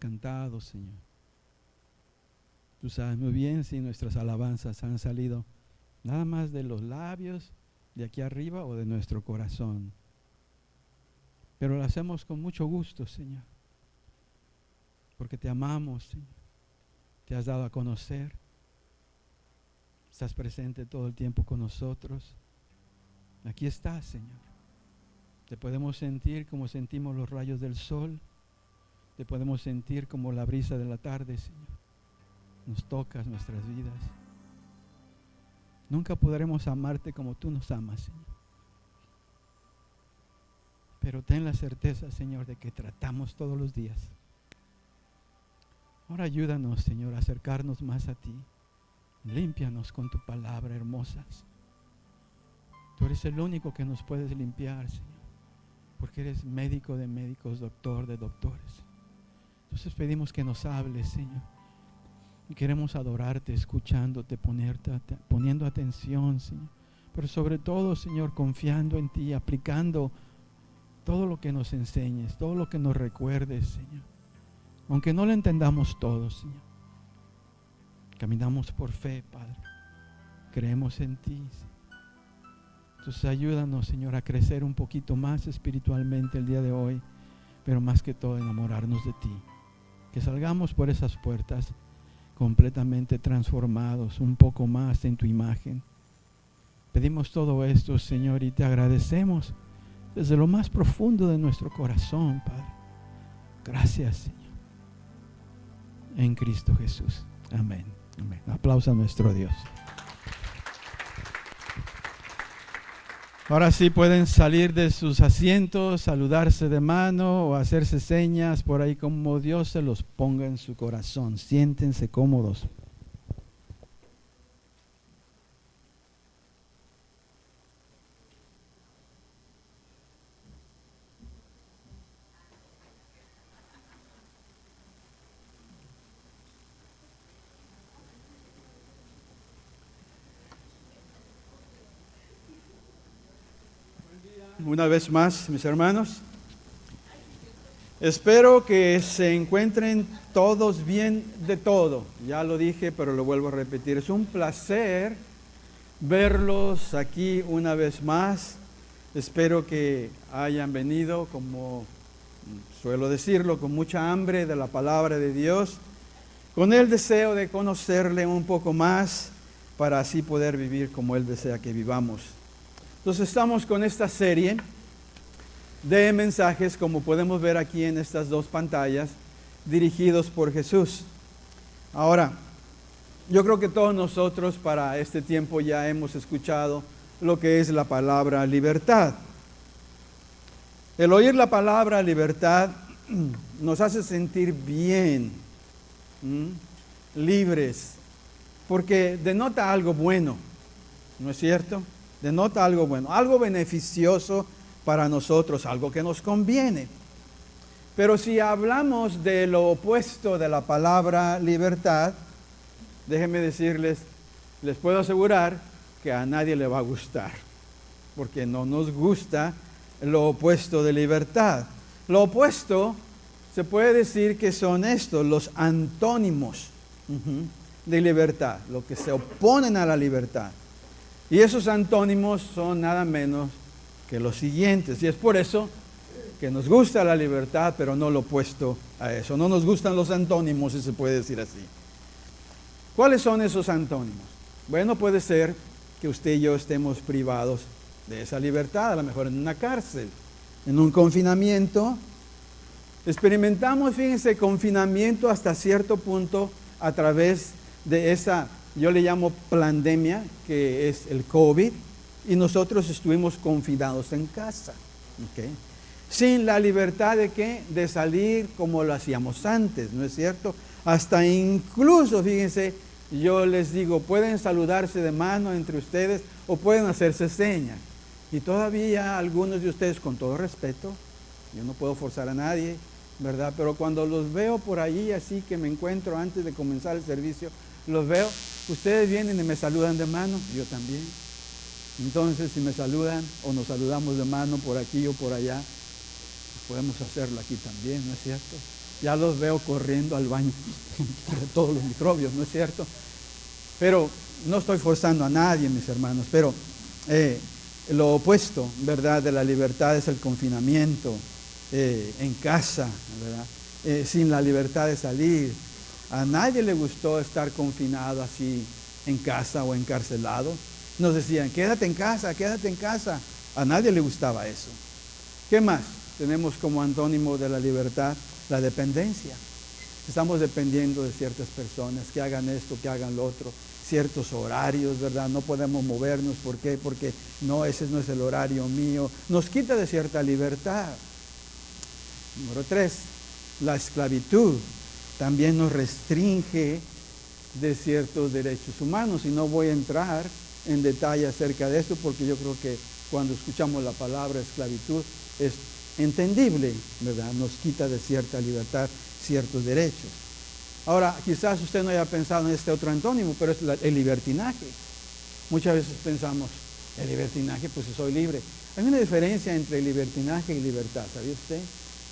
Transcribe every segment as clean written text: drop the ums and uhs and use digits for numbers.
cantado, Señor. Tú sabes muy bien si nuestras alabanzas han salido nada más de los labios, de aquí arriba o de nuestro corazón. Pero lo hacemos con mucho gusto, Señor, porque te amamos, Señor. Te has dado a conocer. Estás presente todo el tiempo con nosotros. Aquí estás, Señor. Te podemos sentir como sentimos los rayos del sol. Te podemos sentir como la brisa de la tarde, Señor. Nos tocas nuestras vidas. Nunca podremos amarte como tú nos amas, Señor. Pero ten la certeza, Señor, de que tratamos todos los días. Ahora ayúdanos, Señor, a acercarnos más a ti. Límpianos con tu palabra hermosa. Tú eres el único que nos puedes limpiar, Señor, porque eres médico de médicos, doctor de doctores. Entonces pedimos que nos hables, Señor. Y queremos adorarte, escuchándote, poniendo atención, Señor. Pero sobre todo, Señor, confiando en ti, aplicando todo lo que nos enseñes, todo lo que nos recuerdes, Señor. Aunque no lo entendamos todo, Señor. Caminamos por fe, Padre. Creemos en ti, Señor. Entonces ayúdanos, Señor, a crecer un poquito más espiritualmente el día de hoy, pero más que todo enamorarnos de ti. Que salgamos por esas puertas completamente transformados, un poco más en tu imagen. Pedimos todo esto, Señor, y te agradecemos desde lo más profundo de nuestro corazón, Padre. Gracias, Señor. En Cristo Jesús. Amén. Amén. Aplauso a nuestro Dios. Ahora sí pueden salir de sus asientos, saludarse de mano o hacerse señas por ahí como Dios se los ponga en su corazón. Siéntense cómodos. Una vez más, mis hermanos, espero que se encuentren todos bien de todo. Ya lo dije, pero lo vuelvo a repetir. Es un placer verlos aquí una vez más. Espero que hayan venido, como suelo decirlo, con mucha hambre de la palabra de Dios, con el deseo de conocerle un poco más, para así poder vivir como Él desea que vivamos. Entonces estamos con esta serie de mensajes, como podemos ver aquí en estas dos pantallas, dirigidos por Jesús. Ahora, yo creo que todos nosotros para este tiempo ya hemos escuchado lo que es la palabra libertad. El oír la palabra libertad nos hace sentir bien, libres, porque denota algo bueno, ¿no es cierto? Denota algo bueno, algo beneficioso para nosotros, algo que nos conviene. Pero si hablamos de lo opuesto de la palabra libertad, déjenme decirles, les puedo asegurar que a nadie le va a gustar, porque no nos gusta lo opuesto de libertad. Lo opuesto se puede decir que son estos, los antónimos de libertad, lo que se oponen a la libertad. Y esos antónimos son nada menos que los siguientes. Y es por eso que nos gusta la libertad, pero no lo opuesto a eso. No nos gustan los antónimos, si se puede decir así. ¿Cuáles son esos antónimos? Bueno, puede ser que usted y yo estemos privados de esa libertad, a lo mejor en una cárcel, en un confinamiento. Experimentamos, fíjense, confinamiento hasta cierto punto a través de esa, yo le llamo pandemia, que es el COVID, y nosotros estuvimos confinados en casa, ¿okay? Sin la libertad de ¿qué? De salir como lo hacíamos antes, ¿no es cierto? Hasta incluso, fíjense, yo les digo, pueden saludarse de mano entre ustedes o pueden hacerse señas. Y todavía algunos de ustedes, con todo respeto, yo no puedo forzar a nadie, ¿verdad? Pero cuando los veo por allí, así que me encuentro antes de comenzar el servicio, los veo, ustedes vienen y me saludan de mano, yo también. Entonces, si me saludan o nos saludamos de mano por aquí o por allá, podemos hacerlo aquí también, ¿no es cierto? Ya los veo corriendo al baño de todos los microbios, ¿no es cierto? Pero no estoy forzando a nadie, mis hermanos, pero lo opuesto, ¿verdad?, de la libertad es el confinamiento en casa, ¿verdad? Sin la libertad de salir. A nadie le gustó estar confinado así en casa o encarcelado. Nos decían, quédate en casa, quédate en casa. A nadie le gustaba eso. ¿Qué más? Tenemos como antónimo de la libertad la dependencia. Estamos dependiendo de ciertas personas que hagan esto, que hagan lo otro, ciertos horarios, ¿verdad? No podemos movernos. ¿Por qué? Porque no, ese no es el horario mío. Nos quita de cierta libertad. Número 3, la esclavitud también nos restringe de ciertos derechos humanos. Y no voy a entrar en detalle acerca de esto porque yo creo que cuando escuchamos la palabra esclavitud es entendible, ¿verdad? Nos quita de cierta libertad ciertos derechos. Ahora, quizás usted no haya pensado en este otro antónimo, pero es el libertinaje. Muchas veces pensamos, el libertinaje, pues soy libre. Hay una diferencia entre libertinaje y libertad, ¿sabía usted?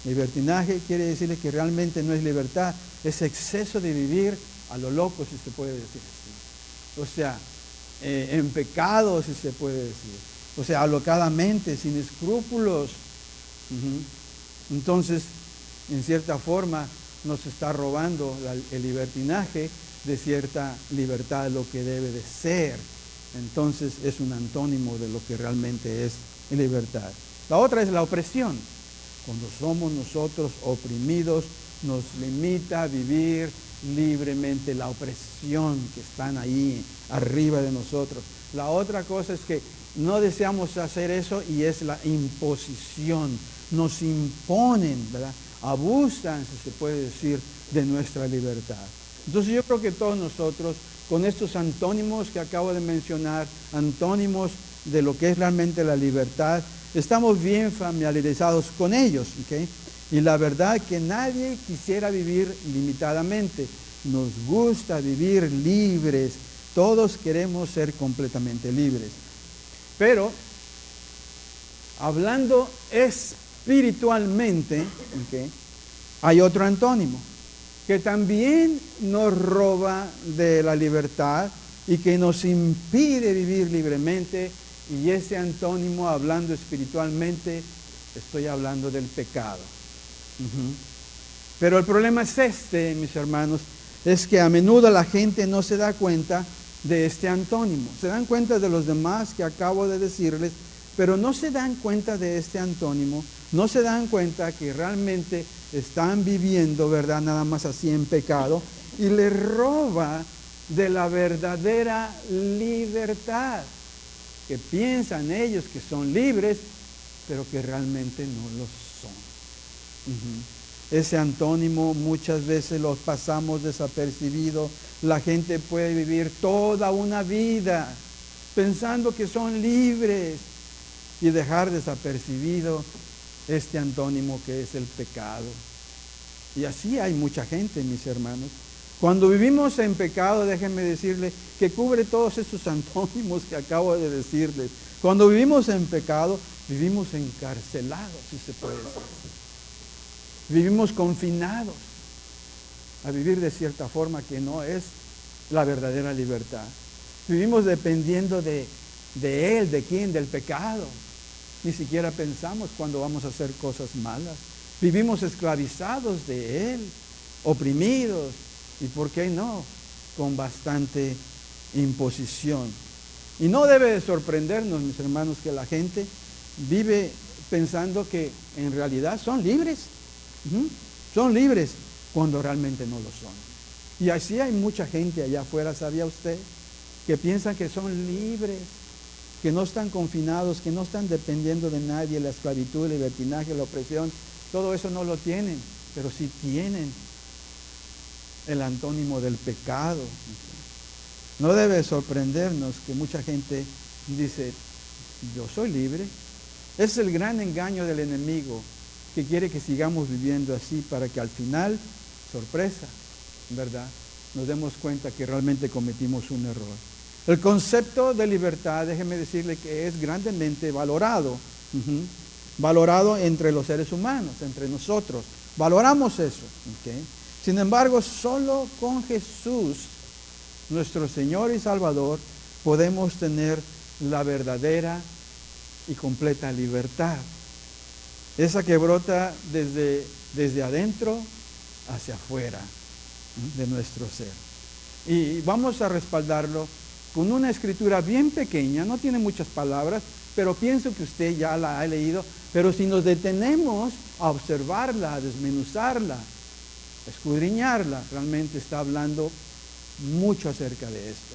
Libertinaje quiere decirle que realmente no es libertad, es exceso de vivir a lo loco, si se puede decir así. O sea, en pecado, si se puede decir. O sea, alocadamente, sin escrúpulos. Entonces, en cierta forma, nos está robando el libertinaje de cierta libertad, lo que debe de ser. Entonces, es un antónimo de lo que realmente es libertad. La otra es la opresión. Cuando somos nosotros oprimidos, nos limita a vivir libremente, la opresión que están ahí arriba de nosotros. La otra cosa es que no deseamos hacer eso y es la imposición. Nos imponen, ¿verdad? Abusan, si se puede decir, de nuestra libertad. Entonces yo creo que todos nosotros, con estos antónimos que acabo de mencionar, antónimos de lo que es realmente la libertad, estamos bien familiarizados con ellos, ¿ok? Y la verdad que nadie quisiera vivir limitadamente. Nos gusta vivir libres. Todos queremos ser completamente libres. Pero, hablando espiritualmente, ¿okay?, hay otro antónimo que también nos roba de la libertad y que nos impide vivir libremente. Y ese antónimo, hablando espiritualmente, estoy hablando del pecado. Pero el problema es este, mis hermanos, es que a menudo la gente no se da cuenta de este antónimo. Se dan cuenta de los demás que acabo de decirles, pero no se dan cuenta de este antónimo, no se dan cuenta que realmente están viviendo, ¿verdad?, nada más así en pecado, y le roba de la verdadera libertad, que piensan ellos que son libres, pero que realmente no lo son. Ese antónimo muchas veces los pasamos desapercibido. La gente puede vivir toda una vida pensando que son libres y dejar desapercibido este antónimo que es el pecado. Y así hay mucha gente, mis hermanos. Cuando vivimos en pecado, déjenme decirles que cubre todos estos antónimos que acabo de decirles. Cuando vivimos en pecado, vivimos encarcelados, si se puede decir. Vivimos confinados a vivir de cierta forma que no es la verdadera libertad. Vivimos dependiendo de Él, ¿de quién? Del pecado. Ni siquiera pensamos cuando vamos a hacer cosas malas. Vivimos esclavizados de Él, oprimidos, y ¿por qué no? Con bastante imposición. Y no debe de sorprendernos, mis hermanos, que la gente vive pensando que en realidad son libres. Son libres cuando realmente no lo son. Y así hay mucha gente allá afuera, ¿sabía usted? Que piensan que son libres, que no están confinados, que no están dependiendo de nadie, la esclavitud, el libertinaje, la opresión, todo eso no lo tienen, pero sí tienen el antónimo del pecado. No debe sorprendernos que mucha gente dice, yo soy libre. Ese es el gran engaño del enemigo, que quiere que sigamos viviendo así para que al final, sorpresa, ¿verdad?, nos demos cuenta que realmente cometimos un error. El concepto de libertad, déjeme decirle que es grandemente valorado, valorado entre los seres humanos, entre nosotros. Valoramos eso. ¿Okay? Sin embargo, solo con Jesús, nuestro Señor y Salvador, podemos tener la verdadera y completa libertad. Esa que brota desde adentro hacia afuera de nuestro ser. Y vamos a respaldarlo con una escritura bien pequeña, no tiene muchas palabras, pero pienso que usted ya la ha leído. Pero si nos detenemos a observarla, a desmenuzarla, a escudriñarla, realmente está hablando mucho acerca de esto.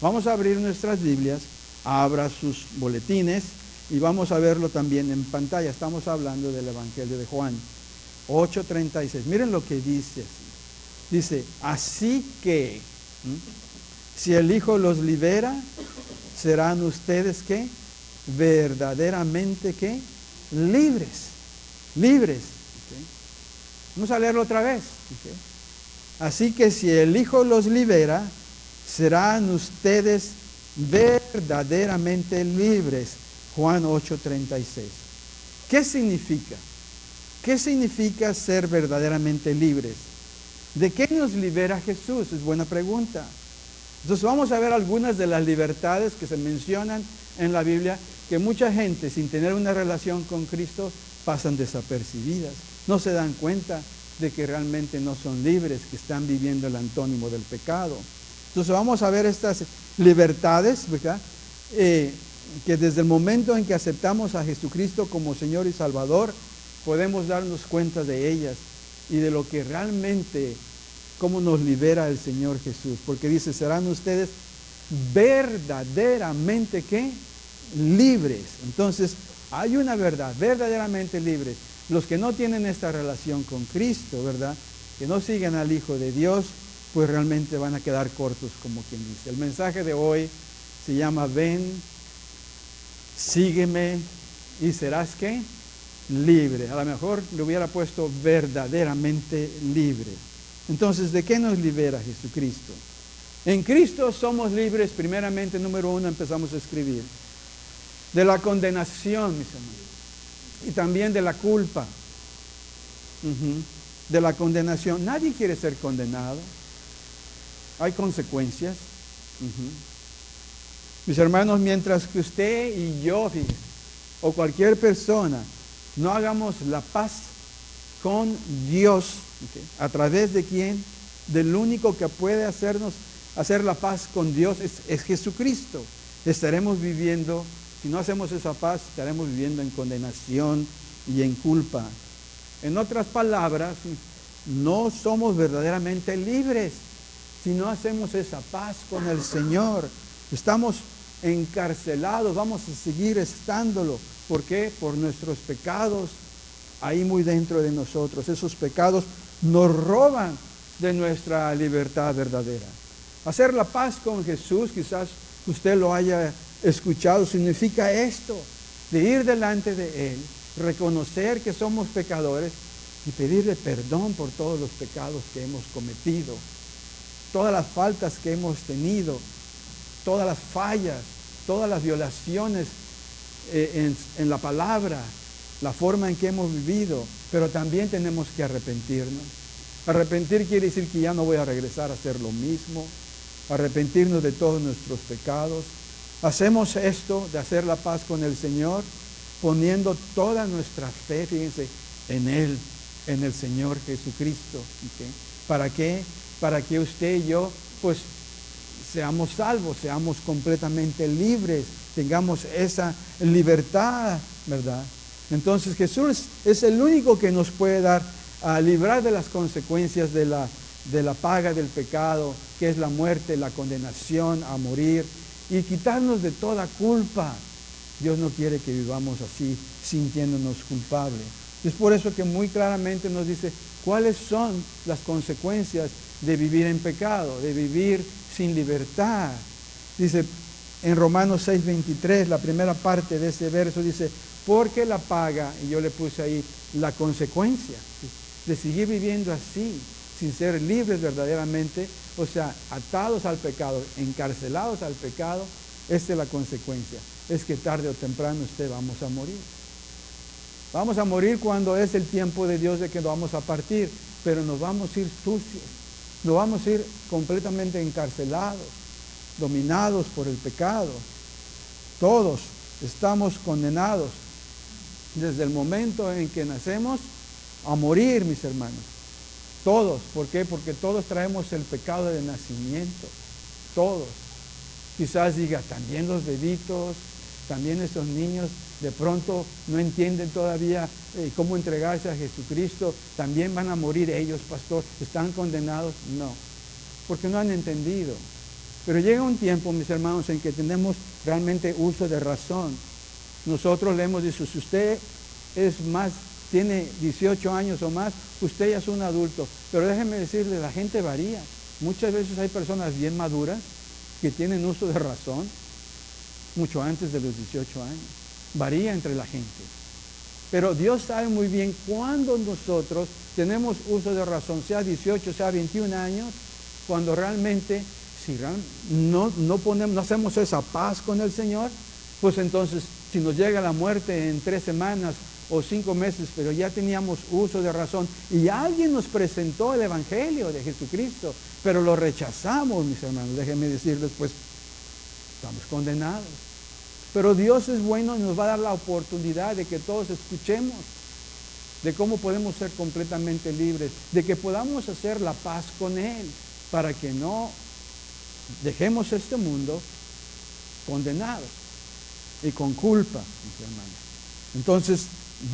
Vamos a abrir nuestras Biblias, abra sus boletines y vamos a verlo también en pantalla. Estamos hablando del Evangelio de Juan 8:36. Miren lo que dice así. Dice, así que, si el Hijo los libera, serán ustedes, ¿qué? Verdaderamente, ¿qué? Libres. Libres. ¿Okay? Vamos a leerlo otra vez. ¿Okay? Así que si el Hijo los libera, serán ustedes verdaderamente libres. Juan 8:36. ¿Qué significa? ¿Qué significa ser verdaderamente libres? ¿De qué nos libera Jesús? Es buena pregunta. Entonces vamos a ver algunas de las libertades que se mencionan en la Biblia, que mucha gente sin tener una relación con Cristo pasan desapercibidas. No se dan cuenta de que realmente no son libres, que están viviendo el antónimo del pecado. Entonces vamos a ver estas libertades, ¿verdad? Que desde el momento en que aceptamos a Jesucristo como Señor y Salvador, podemos darnos cuenta de ellas y de lo que realmente, cómo nos libera el Señor Jesús. Porque dice, serán ustedes verdaderamente, ¿qué? Libres. Entonces, hay una verdad, verdaderamente libres. Los que no tienen esta relación con Cristo, ¿verdad? Que no siguen al Hijo de Dios, pues realmente van a quedar cortos, como quien dice. El mensaje de hoy se llama, ven, sígueme y serás, ¿qué? Libre. A lo mejor le hubiera puesto verdaderamente libre. Entonces, ¿de qué nos libera Jesucristo? En Cristo somos libres, primeramente, número 1, empezamos a escribir. De la condenación, mis hermanos. Y también de la culpa. De la condenación. Nadie quiere ser condenado. Hay consecuencias. Mis hermanos, mientras que usted y yo, fíjense, o cualquier persona, no hagamos la paz con Dios, ¿okay? ¿A través de quién? Del único que puede hacernos hacer la paz con Dios es Jesucristo. Estaremos viviendo, si no hacemos esa paz, estaremos viviendo en condenación y en culpa. En otras palabras, no somos verdaderamente libres si no hacemos esa paz con el Señor. Estamos encarcelados, vamos a seguir estándolo. ¿Por qué? Por nuestros pecados ahí muy dentro de nosotros. Esos pecados nos roban de nuestra libertad verdadera. Hacer la paz con Jesús, quizás usted lo haya escuchado, significa esto, de ir delante de Él, reconocer que somos pecadores y pedirle perdón por todos los pecados que hemos cometido, todas las faltas que hemos tenido, todas las fallas, todas las violaciones en la palabra, la forma en que hemos vivido, pero también tenemos que arrepentirnos. Arrepentir quiere decir que ya no voy a regresar a hacer lo mismo, arrepentirnos de todos nuestros pecados. Hacemos esto de hacer la paz con el Señor, poniendo toda nuestra fe, fíjense, en Él, en el Señor Jesucristo. ¿Okay? ¿Para qué? Para que usted y yo, pues, seamos salvos, seamos completamente libres, tengamos esa libertad, ¿verdad? Entonces Jesús es el único que nos puede dar a librar de las consecuencias de la paga del pecado, que es la muerte, la condenación a morir, y quitarnos de toda culpa. Dios no quiere que vivamos así, sintiéndonos culpables. Es por eso que muy claramente nos dice cuáles son las consecuencias de vivir en pecado, de vivir sin libertad. Dice en Romanos 6:23, la primera parte de ese verso dice, porque la paga, y yo le puse ahí la consecuencia de seguir viviendo así, sin ser libres verdaderamente, o sea, atados al pecado, encarcelados al pecado, esta es la consecuencia, es que tarde o temprano vamos a morir. Vamos a morir cuando es el tiempo de Dios de que nos vamos a partir, pero nos vamos a ir sucios, nos vamos a ir completamente encarcelados, dominados por el pecado. Todos estamos condenados desde el momento en que nacemos a morir, mis hermanos. Todos. ¿Por qué? Porque todos traemos el pecado de nacimiento. Todos. Quizás diga, también los bebitos, también esos niños de pronto no entienden todavía cómo entregarse a Jesucristo. También van a morir ellos, pastor. ¿Están condenados? No. Porque no han entendido. Pero llega un tiempo, mis hermanos, en que tenemos realmente uso de razón. Nosotros le hemos dicho, si usted es más, tiene 18 años o más, usted ya es un adulto. Pero déjeme decirle, la gente varía. Muchas veces hay personas bien maduras que tienen uso de razón mucho antes de los 18 años. Varía entre la gente. Pero Dios sabe muy bien cuándo nosotros tenemos uso de razón, sea 18, sea 21 años, cuando realmente, si no hacemos esa paz con el Señor, pues entonces, si nos llega la muerte en 3 semanas o 5 meses, pero ya teníamos uso de razón y alguien nos presentó el Evangelio de Jesucristo, pero lo rechazamos, mis hermanos, déjenme decirles, pues estamos condenados. Pero Dios es bueno y nos va a dar la oportunidad de que todos escuchemos de cómo podemos ser completamente libres, de que podamos hacer la paz con Él, para que no dejemos este mundo condenados y con culpa, mis hermanos. Entonces,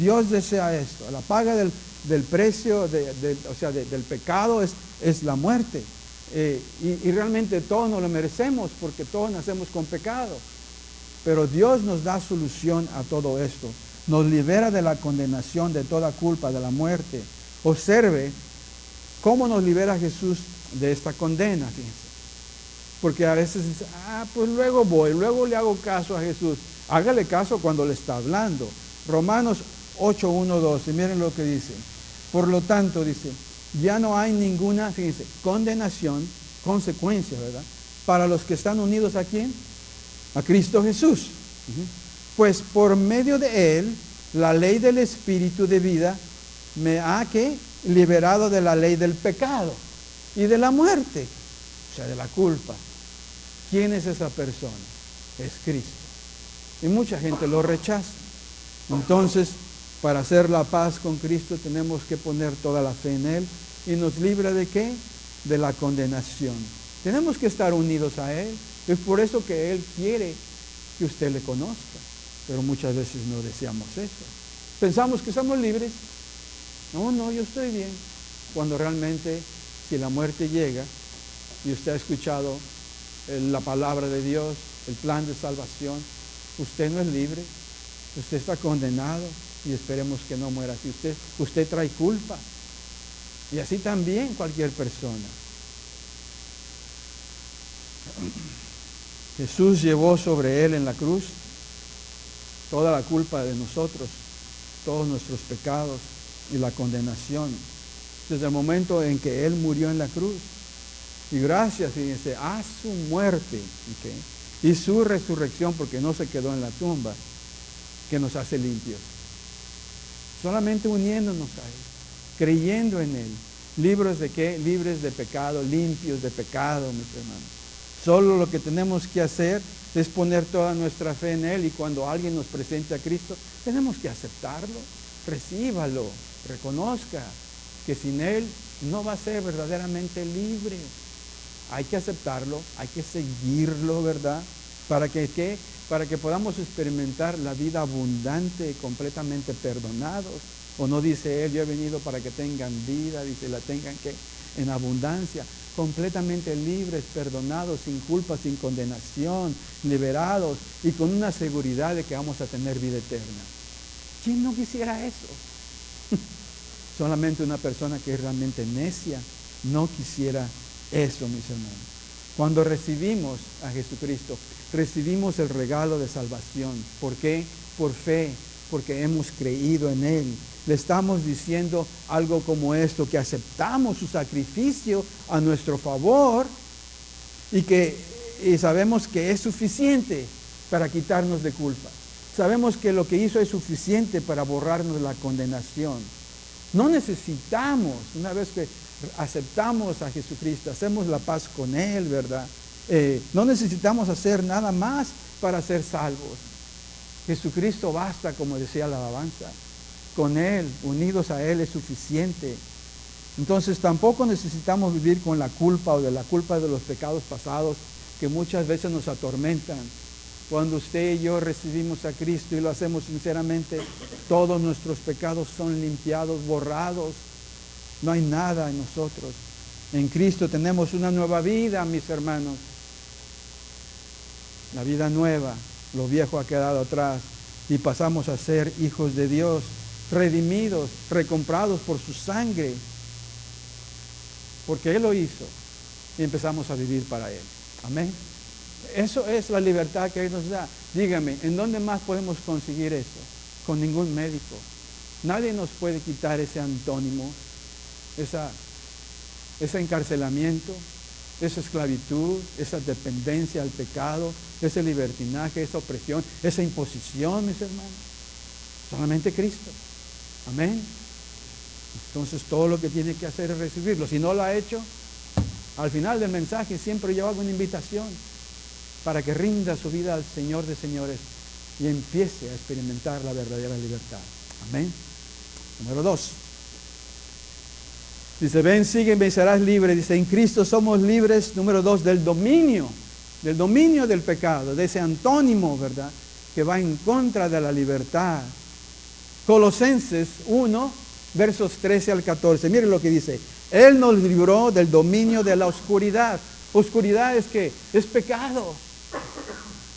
Dios desea esto. La paga del precio, del pecado es la muerte. Y realmente todos nos lo merecemos porque todos nacemos con pecado. Pero Dios nos da solución a todo esto. Nos libera de la condenación, de toda culpa, de la muerte. Observe cómo nos libera Jesús de esta condena, fíjense. Porque a veces dice, pues luego le hago caso a Jesús. Hágale caso cuando le está hablando. Romanos 8, 1, 12, miren lo que dice. Por lo tanto, dice, ya no hay ninguna, fíjense, condenación, consecuencia, ¿verdad? Para los que están unidos ¿a quién? A Cristo Jesús. Pues por medio de Él, la ley del Espíritu de vida me ha liberado de la ley del pecado y de la muerte, o sea, de la culpa. ¿Quién es esa persona? Es Cristo. Y mucha gente lo rechaza. Entonces, para hacer la paz con Cristo tenemos que poner toda la fe en Él y nos libra ¿de qué? De la condenación. Tenemos que estar unidos a Él. Es por eso que Él quiere que usted le conozca. Pero muchas veces no deseamos eso. Pensamos que estamos libres. No, yo estoy bien. Cuando realmente, si la muerte llega y usted ha escuchado la palabra de Dios, el plan de salvación, usted no es libre. Usted está condenado y esperemos que no muera así. Usted trae culpa. Y así también cualquier persona. Jesús llevó sobre Él en la cruz toda la culpa de nosotros, todos nuestros pecados y la condenación. Desde el momento en que Él murió en la cruz. Y gracias, fíjense, a su muerte, ¿okay? Y su resurrección, porque no se quedó en la tumba, que nos hace limpios. Solamente uniéndonos a Él, creyendo en Él. ¿Libres de qué? Libres de pecado, limpios de pecado, mis hermanos. Solo lo que tenemos que hacer es poner toda nuestra fe en Él y cuando alguien nos presente a Cristo, tenemos que aceptarlo, recíbalo, reconozca que sin Él no va a ser verdaderamente libre. Hay que aceptarlo, hay que seguirlo, ¿verdad? ¿Para que qué? Para que podamos experimentar la vida abundante, completamente perdonados. O no dice Él, yo he venido para que tengan vida, dice, la tengan ¿qué? En abundancia, completamente libres, perdonados, sin culpa, sin condenación, liberados y con una seguridad de que vamos a tener vida eterna. ¿Quién no quisiera eso? Solamente una persona que es realmente necia no quisiera eso, mis hermanos. Cuando recibimos a Jesucristo, recibimos el regalo de salvación. ¿Por qué? Por fe, porque hemos creído en Él. Le estamos diciendo algo como esto, que aceptamos su sacrificio a nuestro favor y sabemos que es suficiente para quitarnos de culpa. Sabemos que lo que hizo es suficiente para borrarnos la condenación. No necesitamos, una vez que aceptamos a Jesucristo, hacemos la paz con Él, ¿verdad? No necesitamos hacer nada más para ser salvos. Jesucristo basta, como decía la alabanza. Con Él, unidos a Él, es suficiente. Entonces tampoco necesitamos vivir con la culpa o de la culpa de los pecados pasados que muchas veces nos atormentan. Cuando usted y yo recibimos a Cristo y lo hacemos sinceramente, todos nuestros pecados son limpiados, borrados. No hay nada en nosotros. En Cristo tenemos una nueva vida, mis hermanos. La vida nueva, lo viejo ha quedado atrás y pasamos a ser hijos de Dios, redimidos, recomprados por su sangre, porque Él lo hizo y empezamos a vivir para Él. Amén. Eso es la libertad que Él nos da. Dígame, ¿en dónde más podemos conseguir eso? Con ningún médico. Nadie nos puede quitar ese antónimo, ese encarcelamiento, esa esclavitud, esa dependencia al pecado, ese libertinaje, esa opresión, esa imposición, mis hermanos. Solamente Cristo. Amén. Entonces todo lo que tiene que hacer es recibirlo. Si no lo ha hecho, al final del mensaje siempre yo hago una invitación para que rinda su vida al Señor de señores y empiece a experimentar la verdadera libertad. Amén. Número 2. Dice, ven, sígueme y serás libre. Dice, en Cristo somos libres, número 2, del dominio del pecado, de ese antónimo, ¿verdad?, que va en contra de la libertad. Colosenses 1, versos 13 al 14. Miren lo que dice. Él nos libró del dominio de la oscuridad. Oscuridad es ¿qué? Es pecado.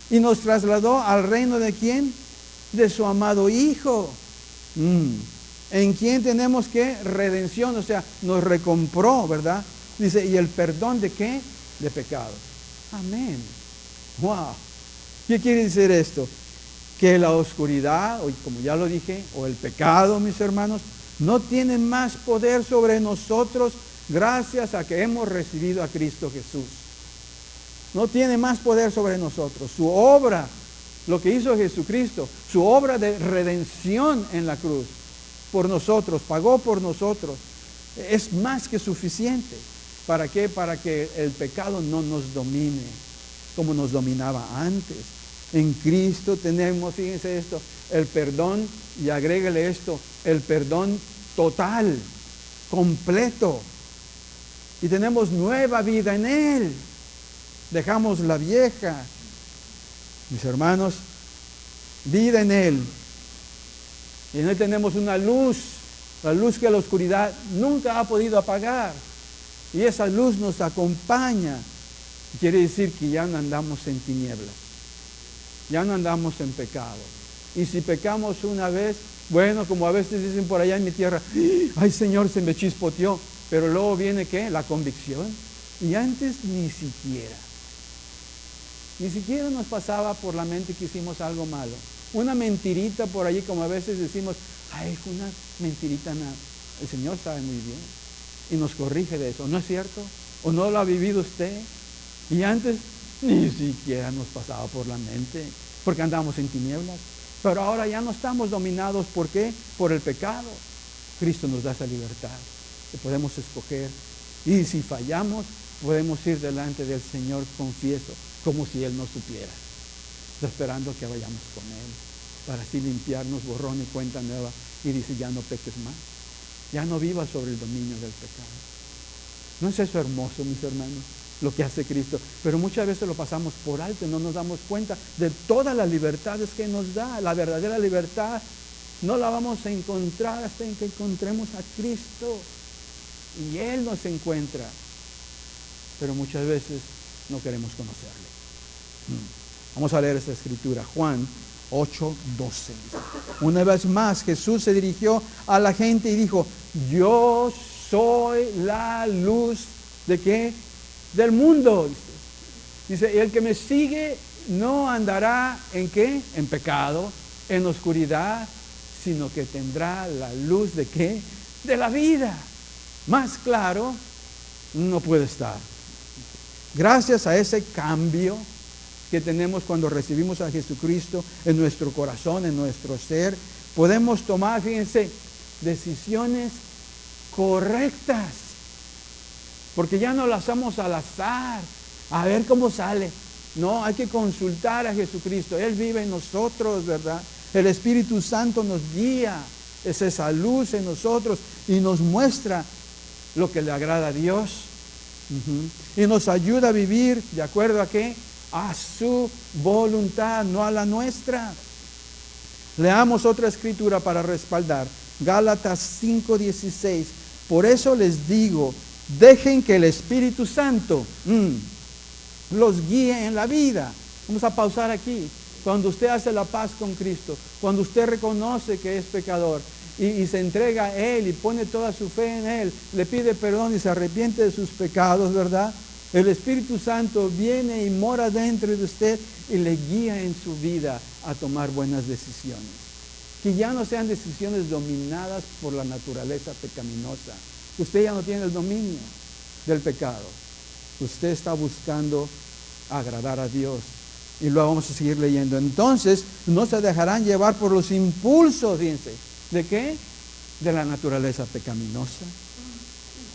Y nos trasladó al reino de ¿quién? De su amado Hijo. En quien tenemos ¿qué? Redención, o sea, nos recompró, ¿verdad? Dice, ¿y el perdón de qué? De pecados. Amén. Wow. ¿Qué quiere decir esto? Que la oscuridad, o como ya lo dije, o el pecado, mis hermanos, no tiene más poder sobre nosotros gracias a que hemos recibido a Cristo Jesús. No tiene más poder sobre nosotros. Su obra, lo que hizo Jesucristo, su obra de redención en la cruz, por nosotros, pagó por nosotros, es más que suficiente. ¿Para qué? Para que el pecado no nos domine como nos dominaba antes. En Cristo tenemos, fíjense esto, el perdón, y agréguele esto, el perdón total, completo. Y tenemos nueva vida en Él. Dejamos la vieja. Mis hermanos, vida en Él. Y en Él tenemos una luz, la luz que la oscuridad nunca ha podido apagar. Y esa luz nos acompaña. Quiere decir que ya no andamos en tinieblas. Ya no andamos en pecado. Y si pecamos una vez, bueno, como a veces dicen por allá en mi tierra, ay Señor, se me chispoteó. Pero luego viene ¿qué? La convicción. Y antes ni siquiera nos pasaba por la mente que hicimos algo malo. Una mentirita por allí, como a veces decimos, ay, fue una mentirita nada. El Señor sabe muy bien y nos corrige de eso. ¿No es cierto? ¿O no lo ha vivido usted? Y antes ni siquiera nos pasaba por la mente, porque andábamos en tinieblas. Pero ahora ya no estamos dominados, ¿por qué? Por el pecado. Cristo nos da esa libertad, que podemos escoger. Y si fallamos, podemos ir delante del Señor, confieso, como si Él no supiera, esperando que vayamos con Él, para así limpiarnos, borrón y cuenta nueva. Y dice, ya no peques más, ya no vivas sobre el dominio del pecado. ¿No es eso hermoso, mis hermanos? Lo que hace Cristo, pero muchas veces lo pasamos por alto y no nos damos cuenta de todas las libertades que nos da. La verdadera libertad no la vamos a encontrar hasta en que encontremos a Cristo y Él nos encuentra, pero muchas veces no queremos conocerle. Vamos a leer esta escritura, Juan 8:12. Una vez más Jesús se dirigió a la gente y dijo, yo soy la luz ¿de qué? Del mundo. Dice, y el que me sigue no andará ¿en qué? En pecado, en oscuridad, sino que tendrá la luz ¿de qué? De la vida. Más claro no puede estar. Gracias a ese cambio que tenemos cuando recibimos a Jesucristo en nuestro corazón, en nuestro ser, podemos tomar, fíjense, decisiones correctas. Porque ya no las hacemos al azar, a ver cómo sale. No, hay que consultar a Jesucristo. Él vive en nosotros, ¿verdad? El Espíritu Santo nos guía, es esa luz en nosotros y nos muestra lo que le agrada a Dios. Y nos ayuda a vivir, ¿de acuerdo a qué? A su voluntad, no a la nuestra. Leamos otra escritura para respaldar. Gálatas 5:16. Por eso les digo, dejen que el Espíritu Santo los guíe en la vida. Vamos a pausar aquí. Cuando usted hace la paz con Cristo, cuando usted reconoce que es pecador y se entrega a Él y pone toda su fe en Él, le pide perdón y se arrepiente de sus pecados, ¿verdad? El Espíritu Santo viene y mora dentro de usted y le guía en su vida a tomar buenas decisiones. Que ya no sean decisiones dominadas por la naturaleza pecaminosa. Usted ya no tiene el dominio del pecado. Usted está buscando agradar a Dios. Y luego vamos a seguir leyendo. Entonces, no se dejarán llevar por los impulsos, fíjense. ¿De qué? De la naturaleza pecaminosa.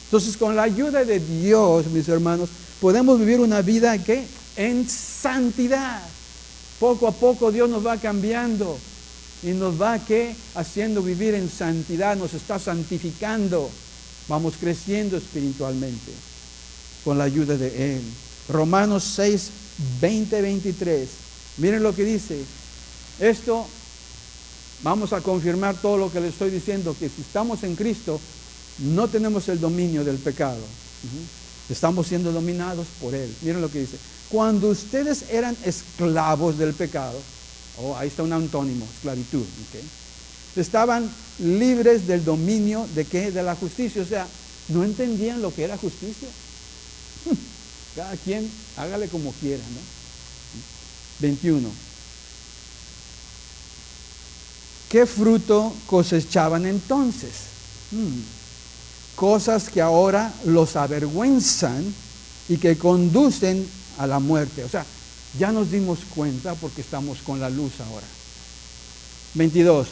Entonces, con la ayuda de Dios, mis hermanos, podemos vivir una vida ¿qué? En santidad. Poco a poco Dios nos va cambiando y nos va ¿qué? Haciendo vivir en santidad, nos está santificando. Vamos creciendo espiritualmente con la ayuda de Él. Romanos 6, 20, 23. Miren lo que dice. Esto, vamos a confirmar todo lo que les estoy diciendo, que si estamos en Cristo, no tenemos el dominio del pecado. Estamos siendo dominados por Él. Miren lo que dice. Cuando ustedes eran esclavos del pecado, ahí está un antónimo, esclavitud, ¿okay? Estaban libres del dominio de ¿qué? De la justicia. O sea, no entendían lo que era justicia. Cada quien hágale como quiera, ¿no? 21. ¿Qué fruto cosechaban entonces? Cosas que ahora los avergüenzan y que conducen a la muerte. O sea, ya nos dimos cuenta porque estamos con la luz ahora. 22.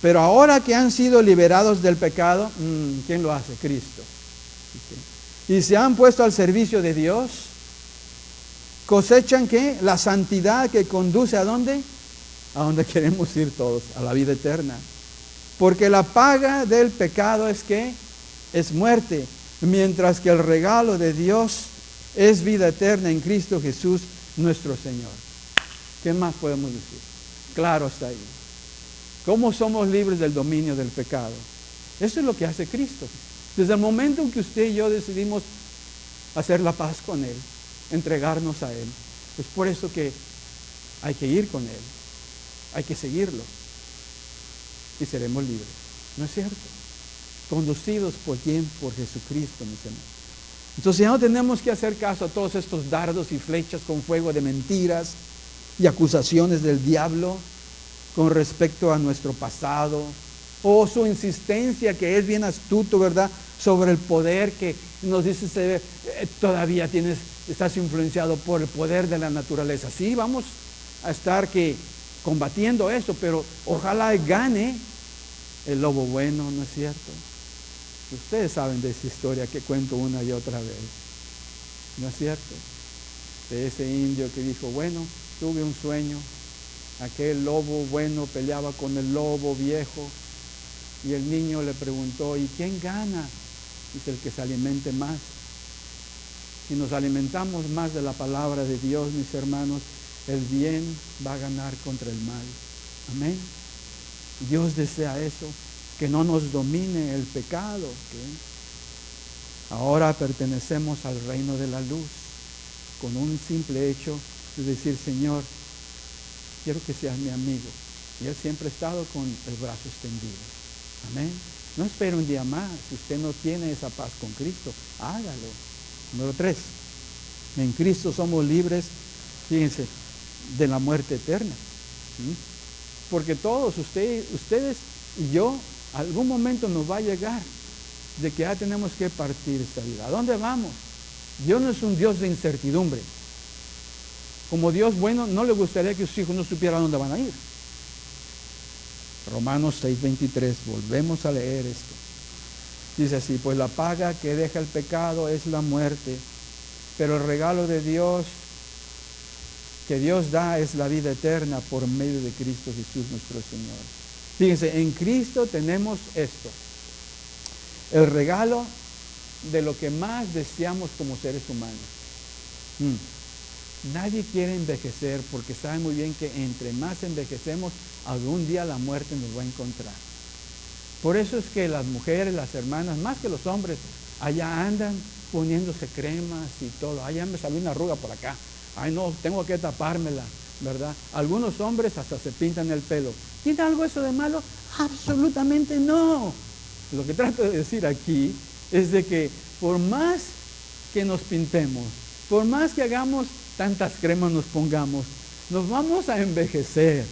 Pero ahora que han sido liberados del pecado, ¿quién lo hace? Cristo. Y se han puesto al servicio de Dios, cosechan ¿qué? La santidad que conduce ¿a dónde? A donde queremos ir todos, a la vida eterna. Porque la paga del pecado es ¿qué? Es muerte, mientras que el regalo de Dios es vida eterna en Cristo Jesús, nuestro Señor. ¿Qué más podemos decir? Claro está ahí. ¿Cómo somos libres del dominio del pecado? Eso es lo que hace Cristo. Desde el momento en que usted y yo decidimos hacer la paz con Él, entregarnos a Él, es por eso que hay que ir con Él, hay que seguirlo y seremos libres. ¿No es cierto? Conducidos por quién? Por Jesucristo, mis hermanos. Entonces ya no tenemos que hacer caso a todos estos dardos y flechas con fuego de mentiras y acusaciones del diablo con respecto a nuestro pasado, o su insistencia que es bien astuto, ¿verdad?, sobre el poder que nos dice todavía estás influenciado por el poder de la naturaleza. Sí, vamos a estar combatiendo eso, pero ojalá gane el lobo bueno, ¿no es cierto? Ustedes saben de esa historia que cuento una y otra vez, ¿no es cierto? De ese indio que dijo, bueno, tuve un sueño, aquel lobo bueno peleaba con el lobo viejo, y el niño le preguntó, ¿y quién gana? Dice, el que se alimente más. Si nos alimentamos más de la palabra de Dios, mis hermanos, el bien va a ganar contra el mal. Amén. Dios desea eso, que no nos domine el pecado. ¿Okay? Ahora pertenecemos al reino de la luz, con un simple hecho de decir, Señor, quiero que seas mi amigo. Y Él siempre ha estado con el brazo extendido. Amén. No espere un día más. Si usted no tiene esa paz con Cristo, hágalo. Número 3. En Cristo somos libres, fíjense, de la muerte eterna. Porque todos ustedes y yo, algún momento nos va a llegar de que ya tenemos que partir esta vida. ¿A dónde vamos? Dios no es un Dios de incertidumbre. Como Dios bueno, no le gustaría que sus hijos no supieran dónde van a ir. Romanos 6:23, volvemos a leer esto. Dice así, pues la paga que deja el pecado es la muerte, pero el regalo de Dios que Dios da es la vida eterna por medio de Cristo Jesús nuestro Señor. Fíjense, en Cristo tenemos esto, el regalo de lo que más deseamos como seres humanos. Nadie quiere envejecer porque sabe muy bien que entre más envejecemos, algún día la muerte nos va a encontrar. Por eso es que las mujeres, las hermanas, más que los hombres, allá andan poniéndose cremas y todo. Allá me salió una arruga por acá. Ay no, tengo que tapármela, ¿verdad? Algunos hombres hasta se pintan el pelo. ¿Tiene algo eso de malo? Absolutamente no. Lo que trato de decir aquí es de que por más que nos pintemos, por más que hagamos tantas cremas nos pongamos, nos vamos a envejecer.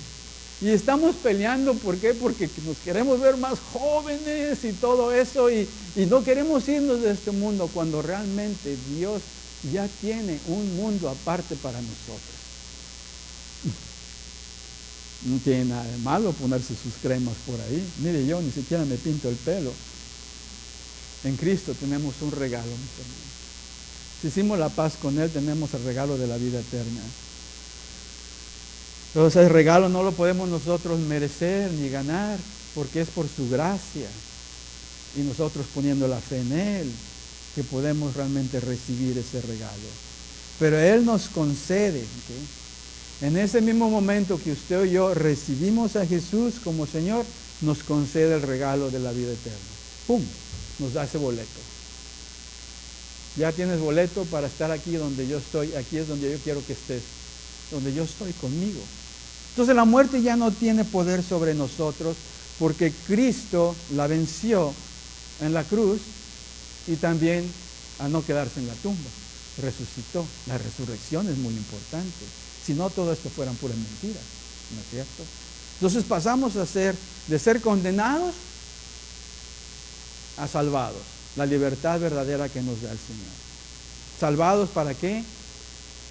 Y estamos peleando, ¿por qué? Porque nos queremos ver más jóvenes y todo eso, y no queremos irnos de este mundo cuando realmente Dios ya tiene un mundo aparte para nosotros. No tiene nada de malo ponerse sus cremas por ahí. Mire, yo ni siquiera me pinto el pelo. En Cristo tenemos un regalo, mis hermanos. Si hicimos la paz con Él, tenemos el regalo de la vida eterna. Pero ese regalo no lo podemos nosotros merecer ni ganar, porque es por su gracia. Y nosotros poniendo la fe en Él, que podemos realmente recibir ese regalo. Pero Él nos concede, ¿okay? En ese mismo momento que usted y yo recibimos a Jesús como Señor, nos concede el regalo de la vida eterna. ¡Pum! Nos da ese boleto. Ya tienes boleto para estar aquí donde yo estoy. Aquí es donde yo quiero que estés, donde yo estoy conmigo. Entonces la muerte ya no tiene poder sobre nosotros, porque Cristo la venció en la cruz y también a no quedarse en la tumba. Resucitó. La resurrección es muy importante. Si no, todo esto fueran puras mentiras, ¿no es cierto? Entonces pasamos de ser condenados a salvados. La libertad verdadera que nos da el Señor. ¿Salvados para qué?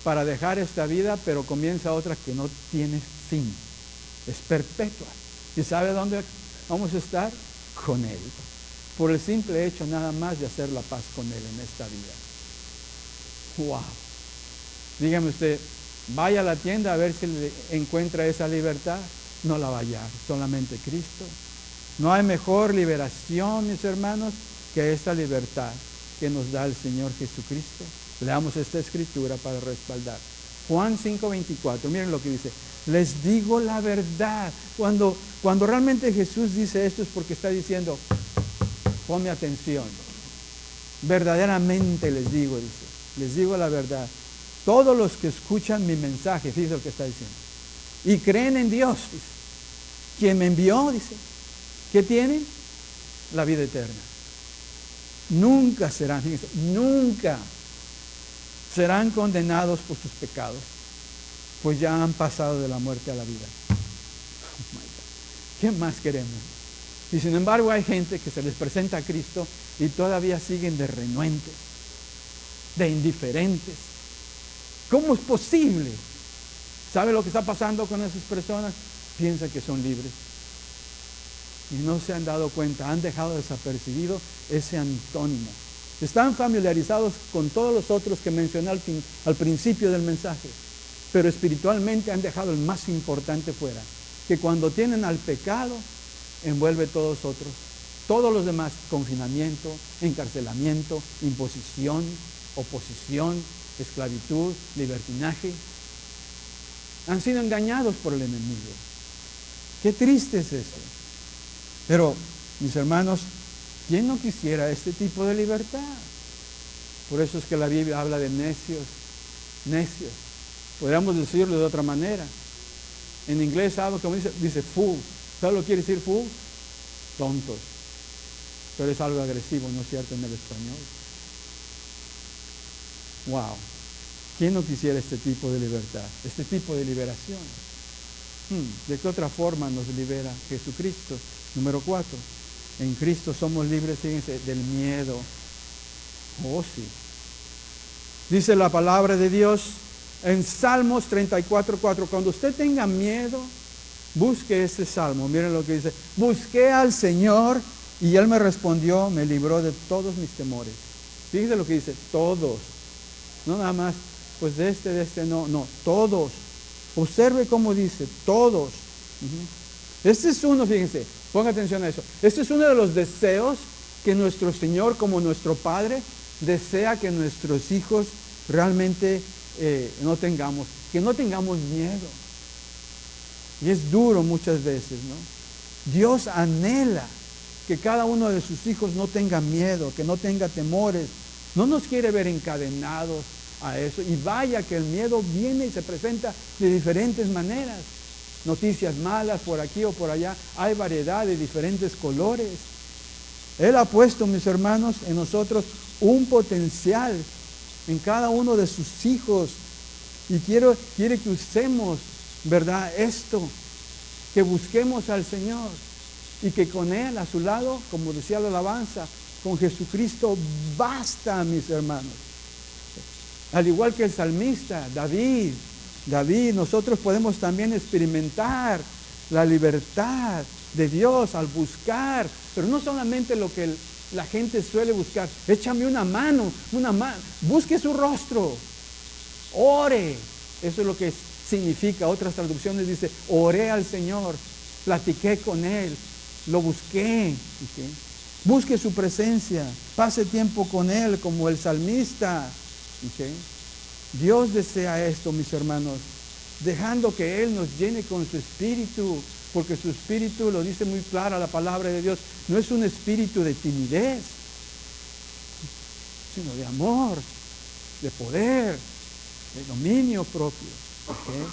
Para dejar esta vida, pero comienza otra que no tiene fin. Es perpetua. ¿Y sabe dónde vamos a estar? Con Él. Por el simple hecho nada más de hacer la paz con Él en esta vida. ¡Wow! Dígame usted, vaya a la tienda a ver si le encuentra esa libertad. No la va a hallar, solamente Cristo. No hay mejor liberación, mis hermanos, que esta libertad que nos da el Señor Jesucristo. Leamos esta escritura para respaldar. Juan 5:24, miren lo que dice. Les digo la verdad. Cuando realmente Jesús dice esto es porque está diciendo, ponme atención. Verdaderamente les digo, dice. Les digo la verdad. Todos los que escuchan mi mensaje, fíjense lo que está diciendo, y creen en Dios, dice, quien me envió, dice, ¿qué tienen? La vida eterna. Nunca serán, fíjense, nunca serán condenados por sus pecados, pues ya han pasado de la muerte a la vida. Oh my God. ¿Qué más queremos? Y sin embargo hay gente que se les presenta a Cristo y todavía siguen de renuentes, de indiferentes. ¿Cómo es posible? ¿Sabe lo que está pasando con esas personas? Piensan que son libres. Y no se han dado cuenta, han dejado desapercibido ese antónimo. Están familiarizados con todos los otros que mencioné al principio del mensaje, pero espiritualmente han dejado el más importante fuera, que cuando tienen al pecado, envuelve todos otros, todos los demás, confinamiento, encarcelamiento, imposición, oposición, esclavitud, libertinaje. Han sido engañados por el enemigo. Qué triste es eso. Pero, mis hermanos, ¿quién no quisiera este tipo de libertad? Por eso es que la Biblia habla de necios, necios. Podríamos decirlo de otra manera. En inglés, ¿sabe cómo dice fool? ¿Sabe lo que quiere decir fool? Tontos. Pero es algo agresivo, ¿no es cierto?, en el español. Wow. ¿Quién no quisiera este tipo de libertad? Este tipo de liberación. ¿De qué otra forma nos libera Jesucristo? Número 4. En Cristo somos libres, fíjense, del miedo. Oh, sí. Dice la palabra de Dios En Salmos 34:4, cuando usted tenga miedo, busque este salmo. Miren lo que dice: busqué al Señor y Él me respondió, me libró de todos mis temores. Fíjense lo que dice: todos. No nada más, pues de este, no, todos. Observe cómo dice, todos. Este es uno, fíjense, ponga atención a eso. Este es uno de los deseos que nuestro Señor, como nuestro Padre, desea que nuestros hijos realmente no tengamos, que no tengamos miedo. Y es duro muchas veces, ¿no? Dios anhela que cada uno de sus hijos no tenga miedo, que no tenga temores. No nos quiere ver encadenados a eso. Y vaya que el miedo viene y se presenta de diferentes maneras. Noticias malas por aquí o por allá. Hay variedad de diferentes colores. Él ha puesto, mis hermanos, en nosotros un potencial en cada uno de sus hijos. Y quiere que usemos, ¿verdad? Esto, que busquemos al Señor y que con Él a su lado, como decía la alabanza, con Jesucristo basta, mis hermanos. Al igual que el salmista, David, nosotros podemos también experimentar la libertad de Dios al buscar, pero no solamente lo que la gente suele buscar. Échame una mano, busque su rostro, ore. Eso es lo que significa. Otras traducciones dice: oré al Señor, platiqué con Él, lo busqué. ¿Okay? Busque su presencia, pase tiempo con Él como el salmista. ¿Okay? Dios desea esto, mis hermanos, dejando que Él nos llene con su espíritu, porque su espíritu, lo dice muy clara la palabra de Dios, no es un espíritu de timidez, sino de amor, de poder, de dominio propio. ¿Okay?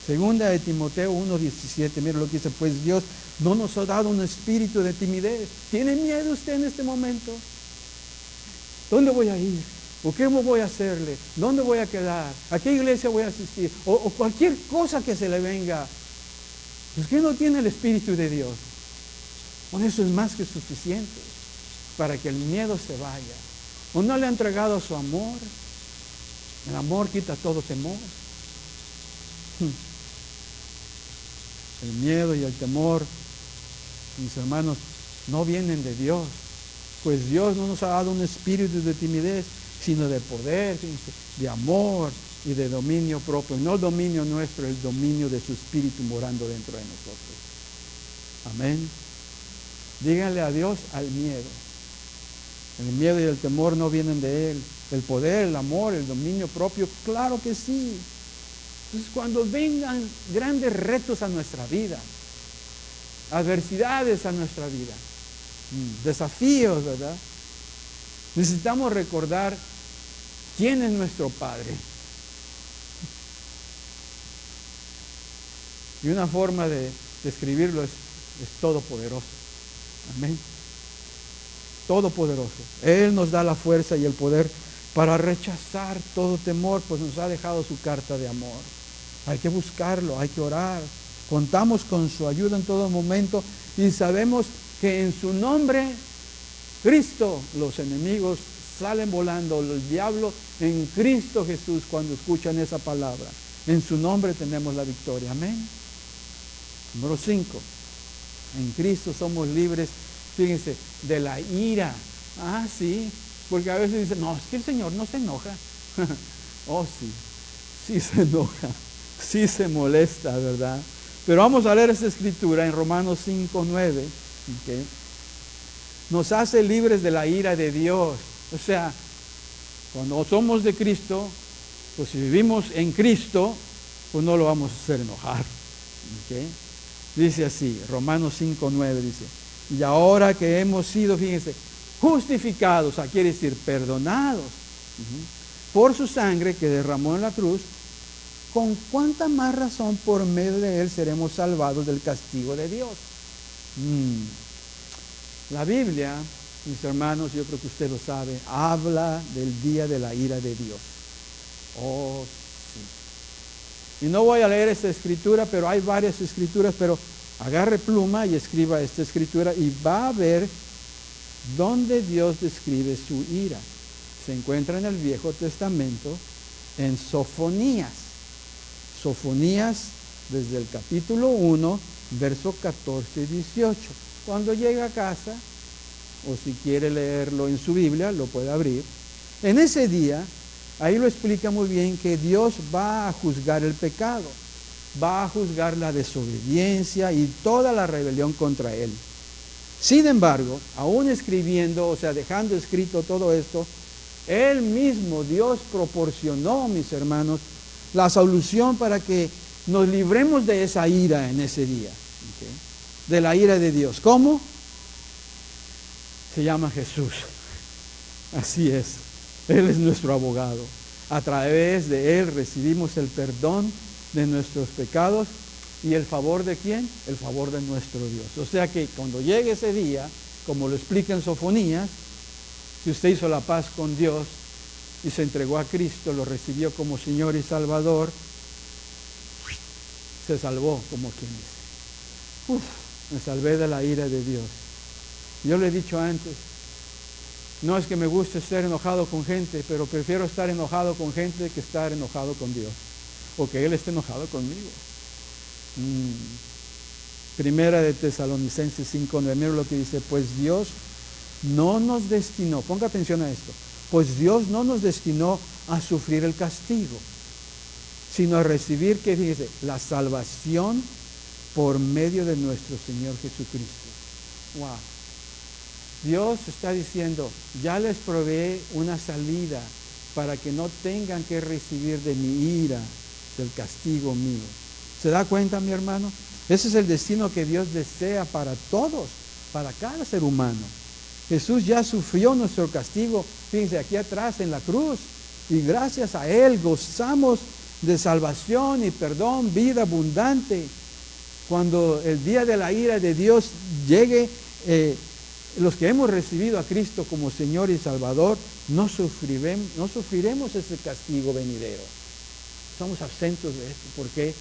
Segunda de Timoteo 1:17, mira lo que dice: pues Dios no nos ha dado un espíritu de timidez. ¿Tiene miedo usted en este momento? ¿Dónde voy a ir? ¿O qué voy a hacerle? ¿Dónde voy a quedar? ¿A qué iglesia voy a asistir? O cualquier cosa que se le venga. Usted no tiene el Espíritu de Dios. Con eso es más que suficiente para que el miedo se vaya. ¿O no le ha entregado su amor? El amor quita todo temor. El miedo y el temor, mis hermanos, no vienen de Dios. Pues Dios no nos ha dado un espíritu de timidez, sino de poder, de amor y de dominio propio. No el dominio nuestro, el dominio de su espíritu morando dentro de nosotros. Amén. Díganle adiós al miedo. El miedo y el temor no vienen de Él. El poder, el amor, el dominio propio, claro que sí. Entonces, cuando vengan grandes retos a nuestra vida, adversidades a nuestra vida, desafíos, ¿verdad? Necesitamos recordar quién es nuestro Padre. Y una forma de describirlo es todopoderoso. Amén. Todopoderoso. Él nos da la fuerza y el poder para rechazar todo temor, pues nos ha dejado su carta de amor. Hay que buscarlo, hay que orar. Contamos con su ayuda en todo momento y sabemos que en su nombre, Cristo, los enemigos salen volando, el diablo en Cristo Jesús cuando escuchan esa palabra. En su nombre tenemos la victoria. Amén. Número 5. En Cristo somos libres, fíjense, de la ira. Ah, sí, porque a veces dicen, no, es que el Señor no se enoja. Oh, sí se enoja, sí se molesta, ¿verdad? Pero vamos a leer esta escritura en Romanos 5:9. ¿Okay? Nos hace libres de la ira de Dios. O sea, cuando somos de Cristo, pues si vivimos en Cristo, pues no lo vamos a hacer enojar. ¿Okay? Dice así, Romanos 5:9 dice: y ahora que hemos sido, fíjense, justificados, o sea, quiere decir perdonados, por su sangre que derramó en la cruz, con cuánta más razón por medio de Él seremos salvados del castigo de Dios. La Biblia, mis hermanos, yo creo que usted lo sabe, habla del día de la ira de Dios. Oh, sí. Y no voy a leer esta escritura, pero hay varias escrituras, pero agarre pluma y escriba esta escritura y va a ver dónde Dios describe su ira. Se encuentra en el Viejo Testamento, en Sofonías. Sofonías, desde el capítulo 1, verso 14 y 18. Cuando llega a casa, o si quiere leerlo en su Biblia, lo puede abrir. En ese día, ahí lo explica muy bien que Dios va a juzgar el pecado, va a juzgar la desobediencia y toda la rebelión contra Él. Sin embargo, aún escribiendo, o sea, dejando escrito todo esto, Él mismo, Dios, proporcionó, mis hermanos, la solución para que nos libremos de esa ira en ese día, ¿okay? De la ira de Dios. ¿Cómo? Se llama Jesús. Así es. Él es nuestro abogado. A través de Él recibimos el perdón de nuestros pecados. ¿Y el favor de quién? El favor de nuestro Dios. O sea que cuando llegue ese día, como lo explica en Sofonías, si usted hizo la paz con Dios y se entregó a Cristo, lo recibió como Señor y Salvador, se salvó, como quien dice. Me salvé de la ira de Dios. Yo le he dicho antes, no es que me guste estar enojado con gente, pero prefiero estar enojado con gente que estar enojado con Dios, o que Él esté enojado conmigo. Primera de Tesalonicenses 5:9, mira lo que dice, pues Dios no nos destinó, ponga atención a esto, pues Dios no nos destinó a sufrir el castigo, sino a recibir, que fíjese, la salvación por medio de nuestro Señor Jesucristo. Wow. Dios está diciendo, ya les proveí una salida para que no tengan que recibir de mi ira, del castigo mío. ¿Se da cuenta, mi hermano? Ese es el destino que Dios desea para todos, para cada ser humano. Jesús ya sufrió nuestro castigo, fíjense, aquí atrás en la cruz, y gracias a Él gozamos de salvación y perdón, vida abundante. Cuando el día de la ira de Dios llegue, los que hemos recibido a Cristo como Señor y Salvador, no sufriremos ese castigo venidero. Somos absentos de esto. ¿Por qué?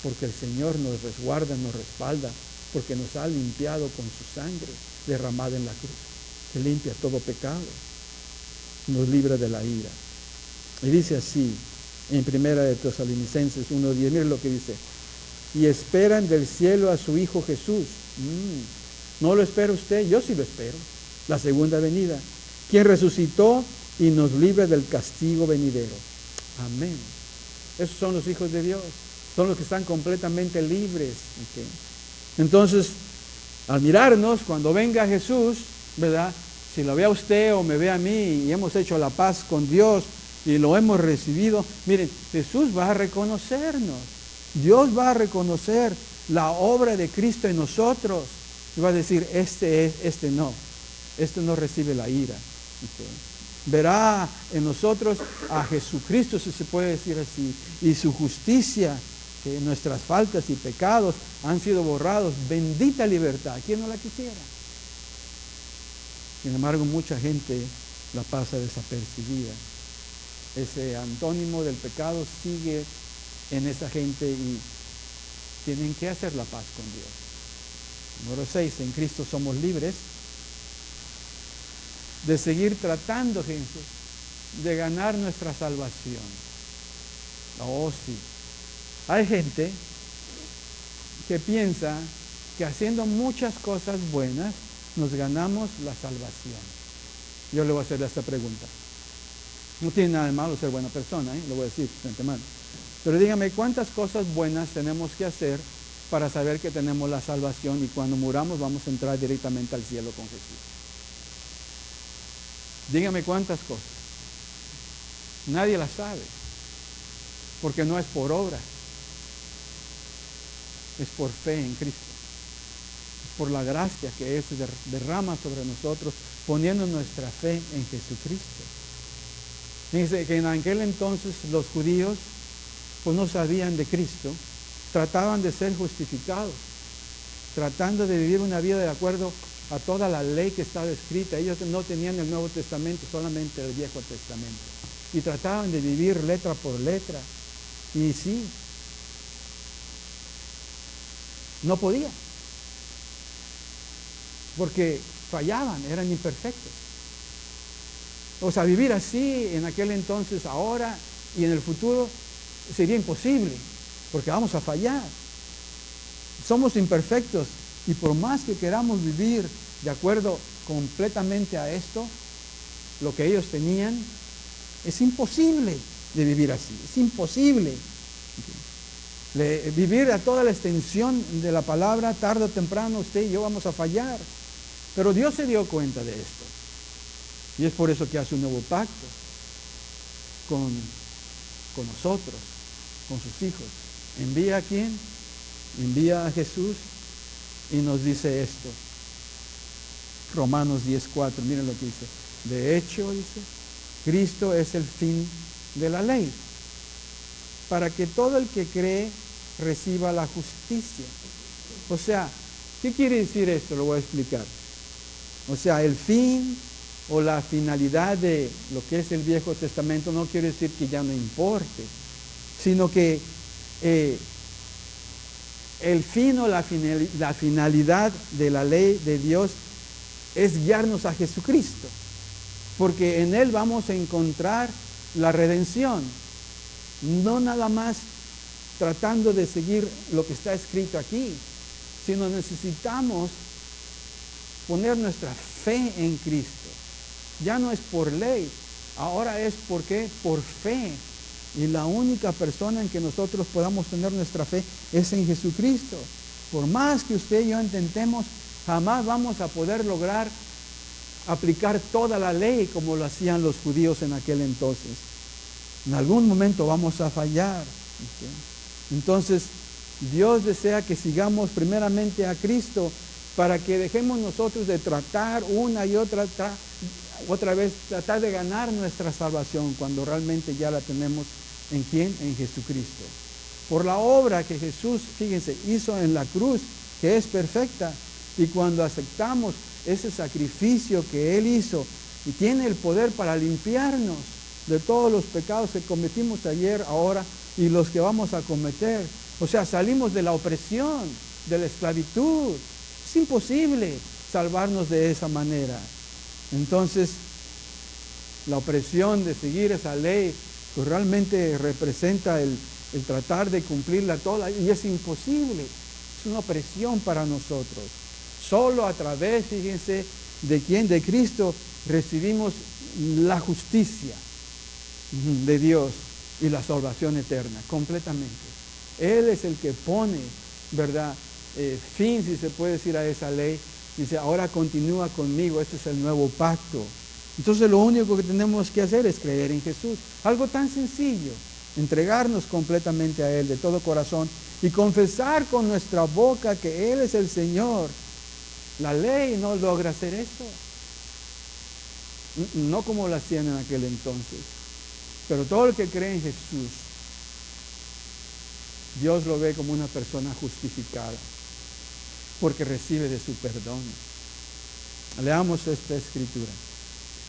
Porque el Señor nos resguarda, nos respalda, porque nos ha limpiado con su sangre derramada en la cruz, que limpia todo pecado, nos libra de la ira. Y dice así, en Primera de Tesalonicenses 1:10, mire lo que dice, y esperan del cielo a su Hijo Jesús. ¿No lo espera usted? Yo sí lo espero. La segunda venida, quien resucitó y nos libra del castigo venidero. Amén. Esos son los hijos de Dios. Son los que están completamente libres. ¿Okay? Entonces, al mirarnos, cuando venga Jesús, ¿verdad? Si lo ve a usted o me ve a mí y hemos hecho la paz con Dios y lo hemos recibido, miren, Jesús va a reconocernos. Dios va a reconocer la obra de Cristo en nosotros. Y va a decir, este no recibe la ira. ¿Okay? Verá en nosotros a Jesucristo, si se puede decir así, y su justicia, que nuestras faltas y pecados han sido borrados. Bendita libertad. ¿Quién no la quisiera? Sin embargo, mucha gente la pasa desapercibida. Ese antónimo del pecado sigue en esa gente y tienen que hacer la paz con Dios. Número 6, en Cristo somos libres de seguir tratando, gente, de ganar nuestra salvación. Oh, sí. Hay gente que piensa que haciendo muchas cosas buenas nos ganamos la salvación. Yo le voy a hacer esta pregunta. No tiene nada de malo ser buena persona, lo voy a decir de antemano. Pero dígame, ¿cuántas cosas buenas tenemos que hacer para saber que tenemos la salvación y cuando muramos vamos a entrar directamente al cielo con Jesús? Dígame cuántas cosas. Nadie las sabe, porque no es por obras, es por fe en Cristo, es por la gracia que Él derrama sobre nosotros, poniendo nuestra fe en Jesucristo. Dice que en aquel entonces los judíos pues no sabían de Cristo, trataban de ser justificados, tratando de vivir una vida de acuerdo a toda la ley que estaba escrita. Ellos no tenían el Nuevo Testamento, solamente el Viejo Testamento. Y trataban de vivir letra por letra. Y sí, no podían, porque fallaban, eran imperfectos. O sea, vivir así en aquel entonces, ahora y en el futuro sería imposible. porque vamos a fallar. Somos imperfectos y por más que queramos vivir de acuerdo completamente a esto, lo que ellos tenían, es imposible de vivir así, es imposible. Vivir a toda la extensión de la palabra, tarde o temprano usted y yo vamos a fallar. Pero Dios se dio cuenta de esto. Y es por eso que hace un nuevo pacto con nosotros, con sus hijos. ¿Envía a quién? Envía a Jesús y nos dice esto. Romanos 10:4, miren lo que dice. De hecho, dice, Cristo es el fin de la ley, para que todo el que cree reciba la justicia. O sea, ¿qué quiere decir esto? Lo voy a explicar. O sea, el fin o la finalidad de lo que es el Viejo Testamento no quiere decir que ya no importe, sino que el fin o la finalidad de la ley de Dios es guiarnos a Jesucristo, porque en Él vamos a encontrar la redención, no nada más tratando de seguir lo que está escrito aquí, sino necesitamos poner nuestra fe en Cristo. Ya no es por ley, ahora es ¿por qué? Por fe. Y la única persona en que nosotros podamos tener nuestra fe es en Jesucristo. Por más que usted y yo intentemos, jamás vamos a poder lograr aplicar toda la ley como lo hacían los judíos en aquel entonces. En algún momento vamos a fallar. Entonces, Dios desea que sigamos primeramente a Cristo para que dejemos nosotros de tratar una y otra vez, tratar de ganar nuestra salvación cuando realmente ya la tenemos ¿en quién? En Jesucristo. Por la obra que Jesús, fíjense, hizo en la cruz, que es perfecta, y cuando aceptamos ese sacrificio que Él hizo y tiene el poder para limpiarnos de todos los pecados que cometimos ayer, ahora y los que vamos a cometer. O sea, salimos de la opresión, de la esclavitud. Es imposible salvarnos de esa manera. Entonces, la opresión de seguir esa ley, pues realmente representa el tratar de cumplirla toda, y es imposible. Es una opresión para nosotros. Solo a través, fíjense, de quién, de Cristo, recibimos la justicia de Dios y la salvación eterna, completamente. Él es el que pone, ¿verdad?, fin, si se puede decir, a esa ley. Dice, ahora continúa conmigo, este es el nuevo pacto. Entonces lo único que tenemos que hacer es creer en Jesús. Algo tan sencillo, entregarnos completamente a Él de todo corazón y confesar con nuestra boca que Él es el Señor. La ley no logra hacer eso. No como lo hacían en aquel entonces. Pero todo el que cree en Jesús, Dios lo ve como una persona justificada, porque recibe de su perdón. Leamos esta escritura.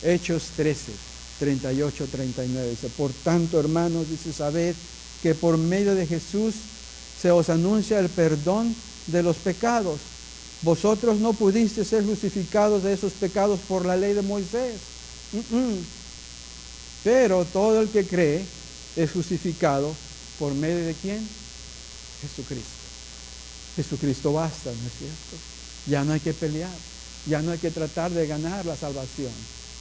Hechos 13, 38, 39. Dice, por tanto, hermanos, dice, sabed que por medio de Jesús se os anuncia el perdón de los pecados. Vosotros no pudisteis ser justificados de esos pecados por la ley de Moisés. Pero todo el que cree es justificado por medio de ¿quién? Jesucristo. Jesucristo basta, ¿no es cierto? Ya no hay que pelear, ya no hay que tratar de ganar la salvación.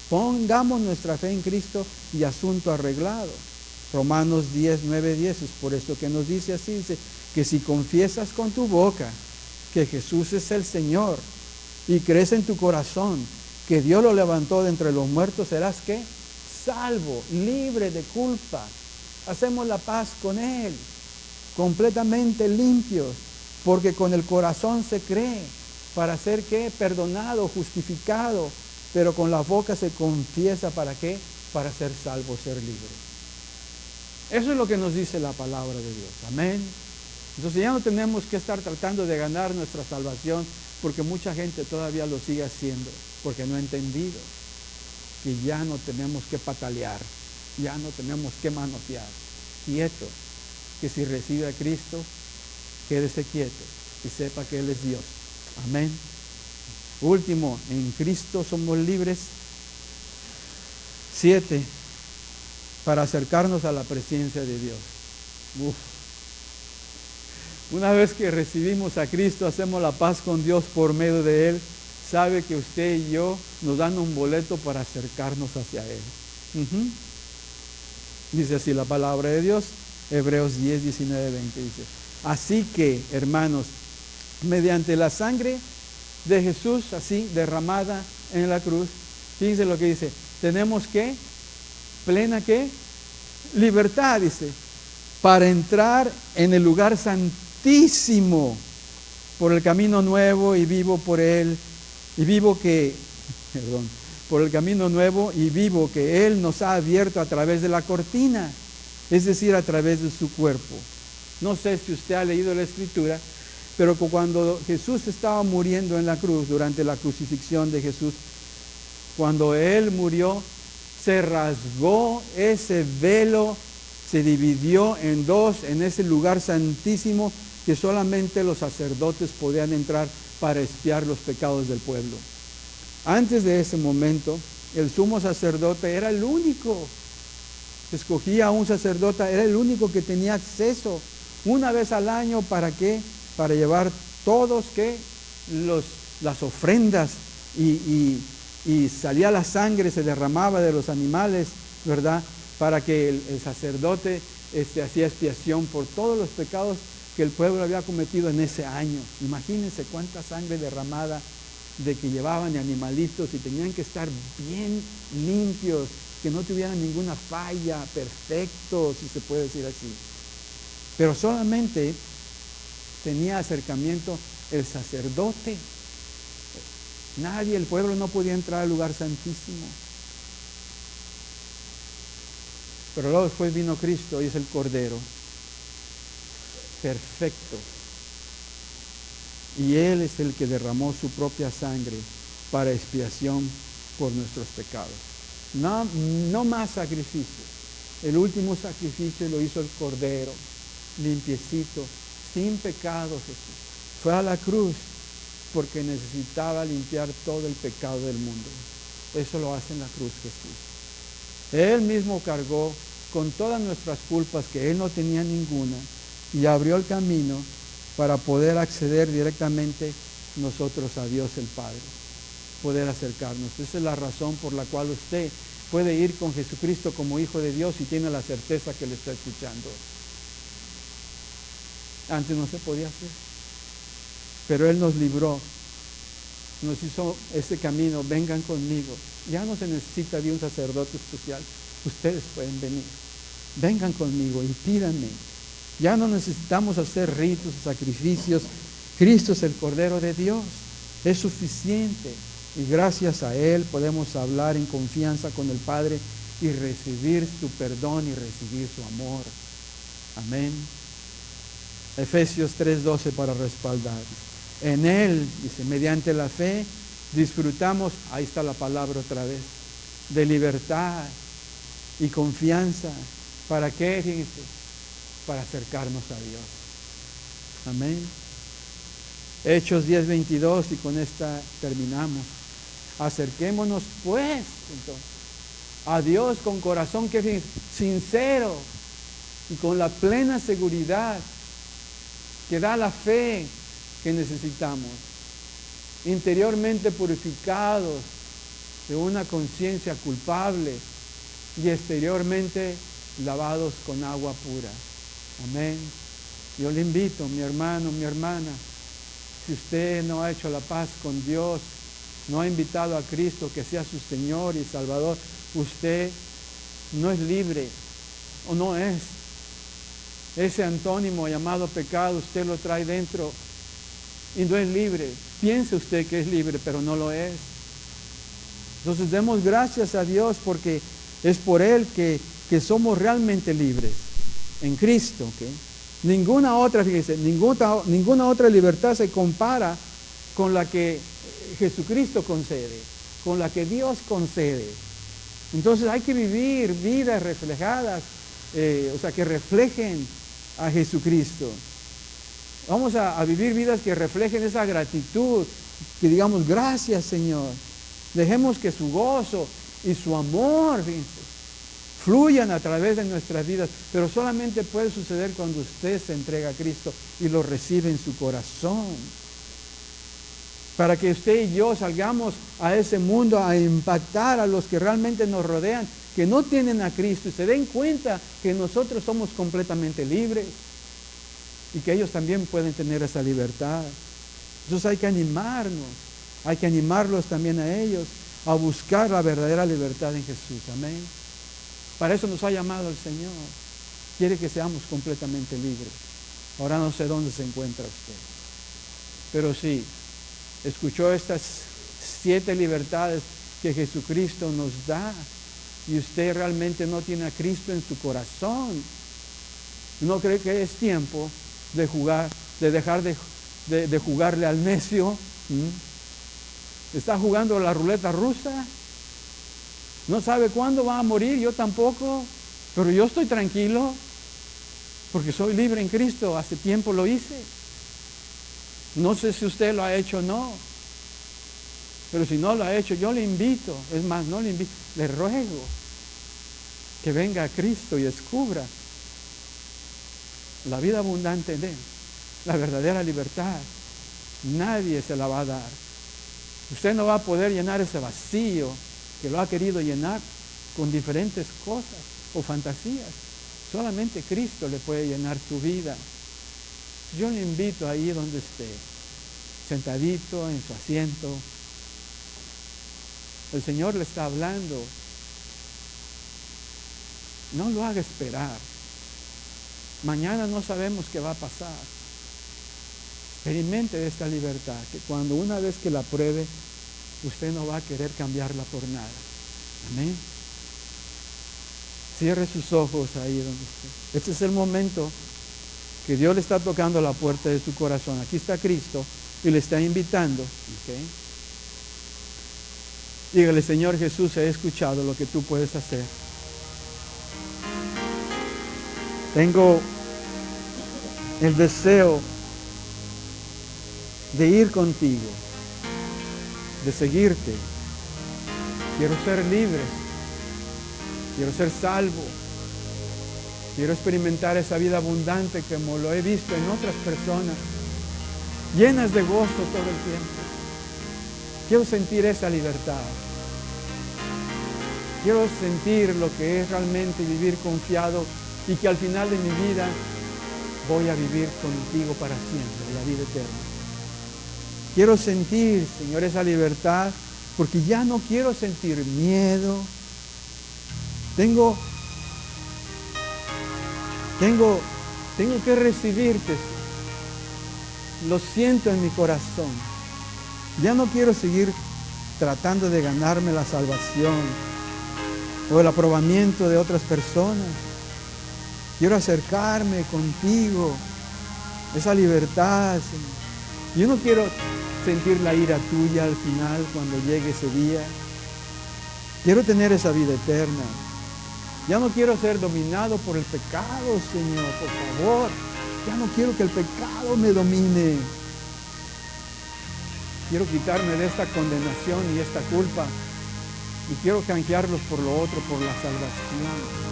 Pongamos nuestra fe en Cristo y asunto arreglado. Romanos 10, 9, 10 es por esto que nos dice así, dice, que si confiesas con tu boca que Jesús es el Señor y crees en tu corazón que Dios lo levantó de entre los muertos, serás ¿qué? Salvo, libre de culpa. Hacemos la paz con Él, completamente limpios, porque con el corazón se cree para ser ¿qué? Perdonado, justificado, pero con la boca se confiesa ¿para qué? Para ser salvo, ser libre. Eso es lo que nos dice la palabra de Dios. Amén. Entonces ya no tenemos que estar tratando de ganar nuestra salvación, porque mucha gente todavía lo sigue haciendo, porque no ha entendido que ya no tenemos que patalear, ya no tenemos que manotear. Quieto, que si recibe a Cristo, quédese quieto y sepa que Él es Dios. Amén. Último, en Cristo somos libres. 7, para acercarnos a la presencia de Dios. Una vez que recibimos a Cristo, hacemos la paz con Dios por medio de Él, sabe que usted y yo nos dan un boleto para acercarnos hacia Él. Dice así la palabra de Dios, Hebreos 10, 19, 20, dice: así que, hermanos, mediante la sangre de Jesús, así derramada en la cruz, fíjense lo que dice, tenemos que, plena ¿qué? Libertad, dice, para entrar en el lugar santísimo por el camino nuevo y vivo por Él, por el camino nuevo y vivo que Él nos ha abierto a través de la cortina, es decir, a través de su cuerpo. No sé si usted ha leído la Escritura, pero cuando Jesús estaba muriendo en la cruz, durante la crucifixión de Jesús, cuando Él murió, se rasgó ese velo, se dividió en dos en ese lugar santísimo que solamente los sacerdotes podían entrar para expiar los pecados del pueblo. Antes de ese momento, el sumo sacerdote era el único. Escogía a un sacerdote, era el único que tenía acceso una vez al año. ¿Para qué? Para llevar todos las ofrendas y salía la sangre, se derramaba de los animales, ¿verdad? Para que el sacerdote hacía expiación por todos los pecados que el pueblo había cometido en ese año. Imagínense cuánta sangre derramada, de que llevaban de animalitos y tenían que estar bien limpios, que no tuvieran ninguna falla, perfectos, si se puede decir así. Pero solamente tenía acercamiento el sacerdote. Nadie, el pueblo no podía entrar al lugar santísimo. Pero luego después vino Cristo y es el Cordero perfecto. Y Él es el que derramó su propia sangre para expiación por nuestros pecados. No más sacrificios. El último sacrificio lo hizo el Cordero, limpiecito, sin pecado Jesús. Fue a la cruz porque necesitaba limpiar todo el pecado del mundo. Eso lo hace en la cruz Jesús. Él mismo cargó con todas nuestras culpas, que Él no tenía ninguna, y abrió el camino para poder acceder directamente nosotros a Dios el Padre, poder acercarnos. Esa es la razón por la cual usted puede ir con Jesucristo como hijo de Dios y tiene la certeza que le está escuchando. Antes no se podía hacer, pero Él nos libró, nos hizo ese camino. Vengan conmigo. Ya no se necesita de un sacerdote especial, ustedes pueden venir. Vengan conmigo y pídanme. Ya no necesitamos hacer ritos, sacrificios. Cristo es el Cordero de Dios, es suficiente. Y gracias a Él podemos hablar en confianza con el Padre y recibir su perdón y recibir su amor. Amén. Efesios 3:12 para respaldar. En Él, dice, mediante la fe, disfrutamos, ahí está la palabra otra vez, de libertad y confianza. ¿Para qué? Fíjense, para acercarnos a Dios. Amén. Hechos 10:22, y con esta terminamos. Acerquémonos pues entonces a Dios con corazón que sincero y con la plena seguridad que da la fe que necesitamos, interiormente purificados de una conciencia culpable y exteriormente lavados con agua pura. Amén. Yo le invito, mi hermano, mi hermana, si usted no ha hecho la paz con Dios, no ha invitado a Cristo que sea su Señor y Salvador, usted no es libre, o no es. Ese antónimo llamado pecado usted lo trae dentro y no es libre. Piense usted que es libre, pero no lo es. Entonces demos gracias a Dios porque es por Él que somos realmente libres en Cristo. ¿Okay? Ninguna otra, fíjense, ninguna otra libertad se compara con la que Jesucristo concede, con la que Dios concede. Entonces hay que vivir vidas reflejadas, que reflejen a Jesucristo. Vamos a vivir vidas que reflejen esa gratitud, que digamos, gracias Señor. Dejemos que su gozo y su amor, fíjense, fluyan a través de nuestras vidas, pero solamente puede suceder cuando usted se entrega a Cristo y lo recibe en su corazón. Para que usted y yo salgamos a ese mundo a impactar a los que realmente nos rodean, que no tienen a Cristo, y se den cuenta que nosotros somos completamente libres y que ellos también pueden tener esa libertad. Entonces hay que animarnos, hay que animarlos también a ellos a buscar la verdadera libertad en Jesús. Amén. Para eso nos ha llamado el Señor. Quiere que seamos completamente libres. Ahora no sé dónde se encuentra usted, pero sí, escuchó estas 7 libertades que Jesucristo nos da, y usted realmente no tiene a Cristo en su corazón. ¿No cree que es tiempo de jugar, de dejar de jugarle al necio? ¿Está jugando la ruleta rusa? ¿No sabe cuándo va a morir? Yo tampoco, pero yo estoy tranquilo porque soy libre en Cristo. Hace tiempo lo hice. No sé si usted lo ha hecho o no, pero si no lo ha hecho, yo le invito, es más, no le invito, le ruego que venga a Cristo y descubra la vida abundante en Él, la verdadera libertad. Nadie se la va a dar. Usted no va a poder llenar ese vacío que lo ha querido llenar con diferentes cosas o fantasías. Solamente Cristo le puede llenar su vida. Yo le invito ahí donde esté, sentadito en su asiento. El Señor le está hablando. No lo haga esperar. Mañana no sabemos qué va a pasar. Experimente esta libertad, que cuando una vez que la pruebe, usted no va a querer cambiarla por nada. Amén. Cierre sus ojos ahí donde esté. Este es el momento que Dios le está tocando la puerta de su corazón. Aquí está Cristo y le está invitando. ¿Okay? Dígale: Señor Jesús, he escuchado lo que tú puedes hacer. Tengo el deseo de ir contigo, de seguirte. Quiero ser libre, quiero ser salvo, quiero experimentar esa vida abundante como lo he visto en otras personas, llenas de gozo todo el tiempo. Quiero sentir esa libertad. Quiero sentir lo que es realmente vivir confiado y que al final de mi vida voy a vivir contigo para siempre, la vida eterna. Quiero sentir, Señor, esa libertad, porque ya no quiero sentir miedo. Tengo que recibirte. Lo siento en mi corazón. Ya no quiero seguir tratando de ganarme la salvación o el aprobamiento de otras personas. Quiero acercarme contigo, esa libertad, Señor. Yo no quiero sentir la ira tuya al final cuando llegue ese día. Quiero tener esa vida eterna. Ya no quiero ser dominado por el pecado, Señor, por favor. Ya no quiero que el pecado me domine. Quiero quitarme de esta condenación y esta culpa. Y quiero canjearlos por lo otro, por la salvación.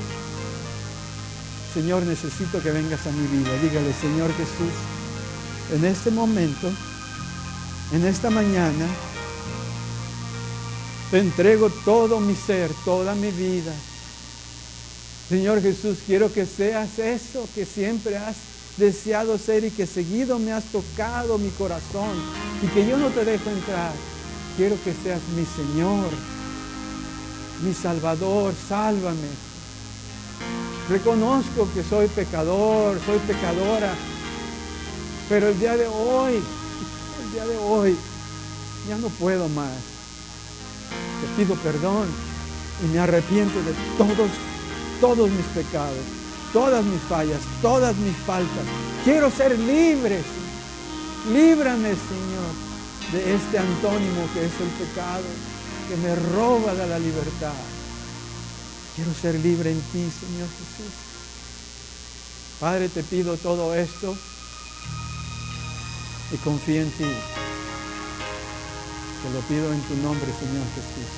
Señor, necesito que vengas a mi vida. Dígale: Señor Jesús, en este momento, en esta mañana, te entrego todo mi ser, toda mi vida. Señor Jesús, quiero que seas eso que siempre has deseado ser y que seguido me has tocado mi corazón y que yo no te dejo entrar. Quiero que seas mi Señor, mi Salvador. Sálvame. Reconozco que soy pecador, soy pecadora, pero el día de hoy, ya no puedo más. Te pido perdón y me arrepiento de todos mis pecados, todas mis fallas, todas mis faltas. Quiero ser libre. Líbrame, Señor, de este antónimo que es el pecado, que me roba de la libertad. Quiero ser libre en ti, Señor Jesús. Padre, te pido todo esto y confío en ti. Te lo pido en tu nombre, Señor Jesús.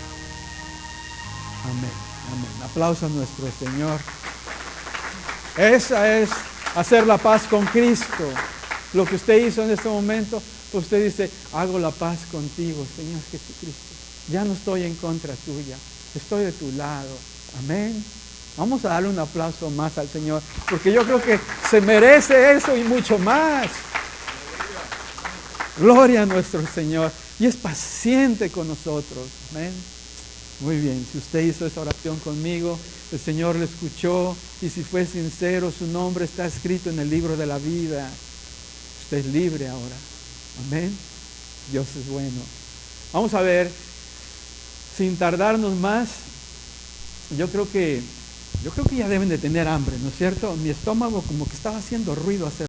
Amén. Amén. Aplauso a nuestro Señor. Esa es hacer la paz con Cristo. Lo que usted hizo en este momento, pues usted dice, hago la paz contigo, Señor Jesucristo. Ya no estoy en contra tuya, estoy de tu lado. Amén. Vamos a darle un aplauso más al Señor, porque yo creo que se merece eso y mucho más. Gloria a nuestro Señor. Y es paciente con nosotros. Amén. Muy bien, si usted hizo esa oración conmigo, el Señor le escuchó, y si fue sincero, su nombre está escrito en el libro de la vida. Usted es libre ahora. Amén. Dios es bueno. Vamos a ver, sin tardarnos más, yo creo que ya deben de tener hambre, ¿no es cierto? Mi estómago como que estaba haciendo ruido hace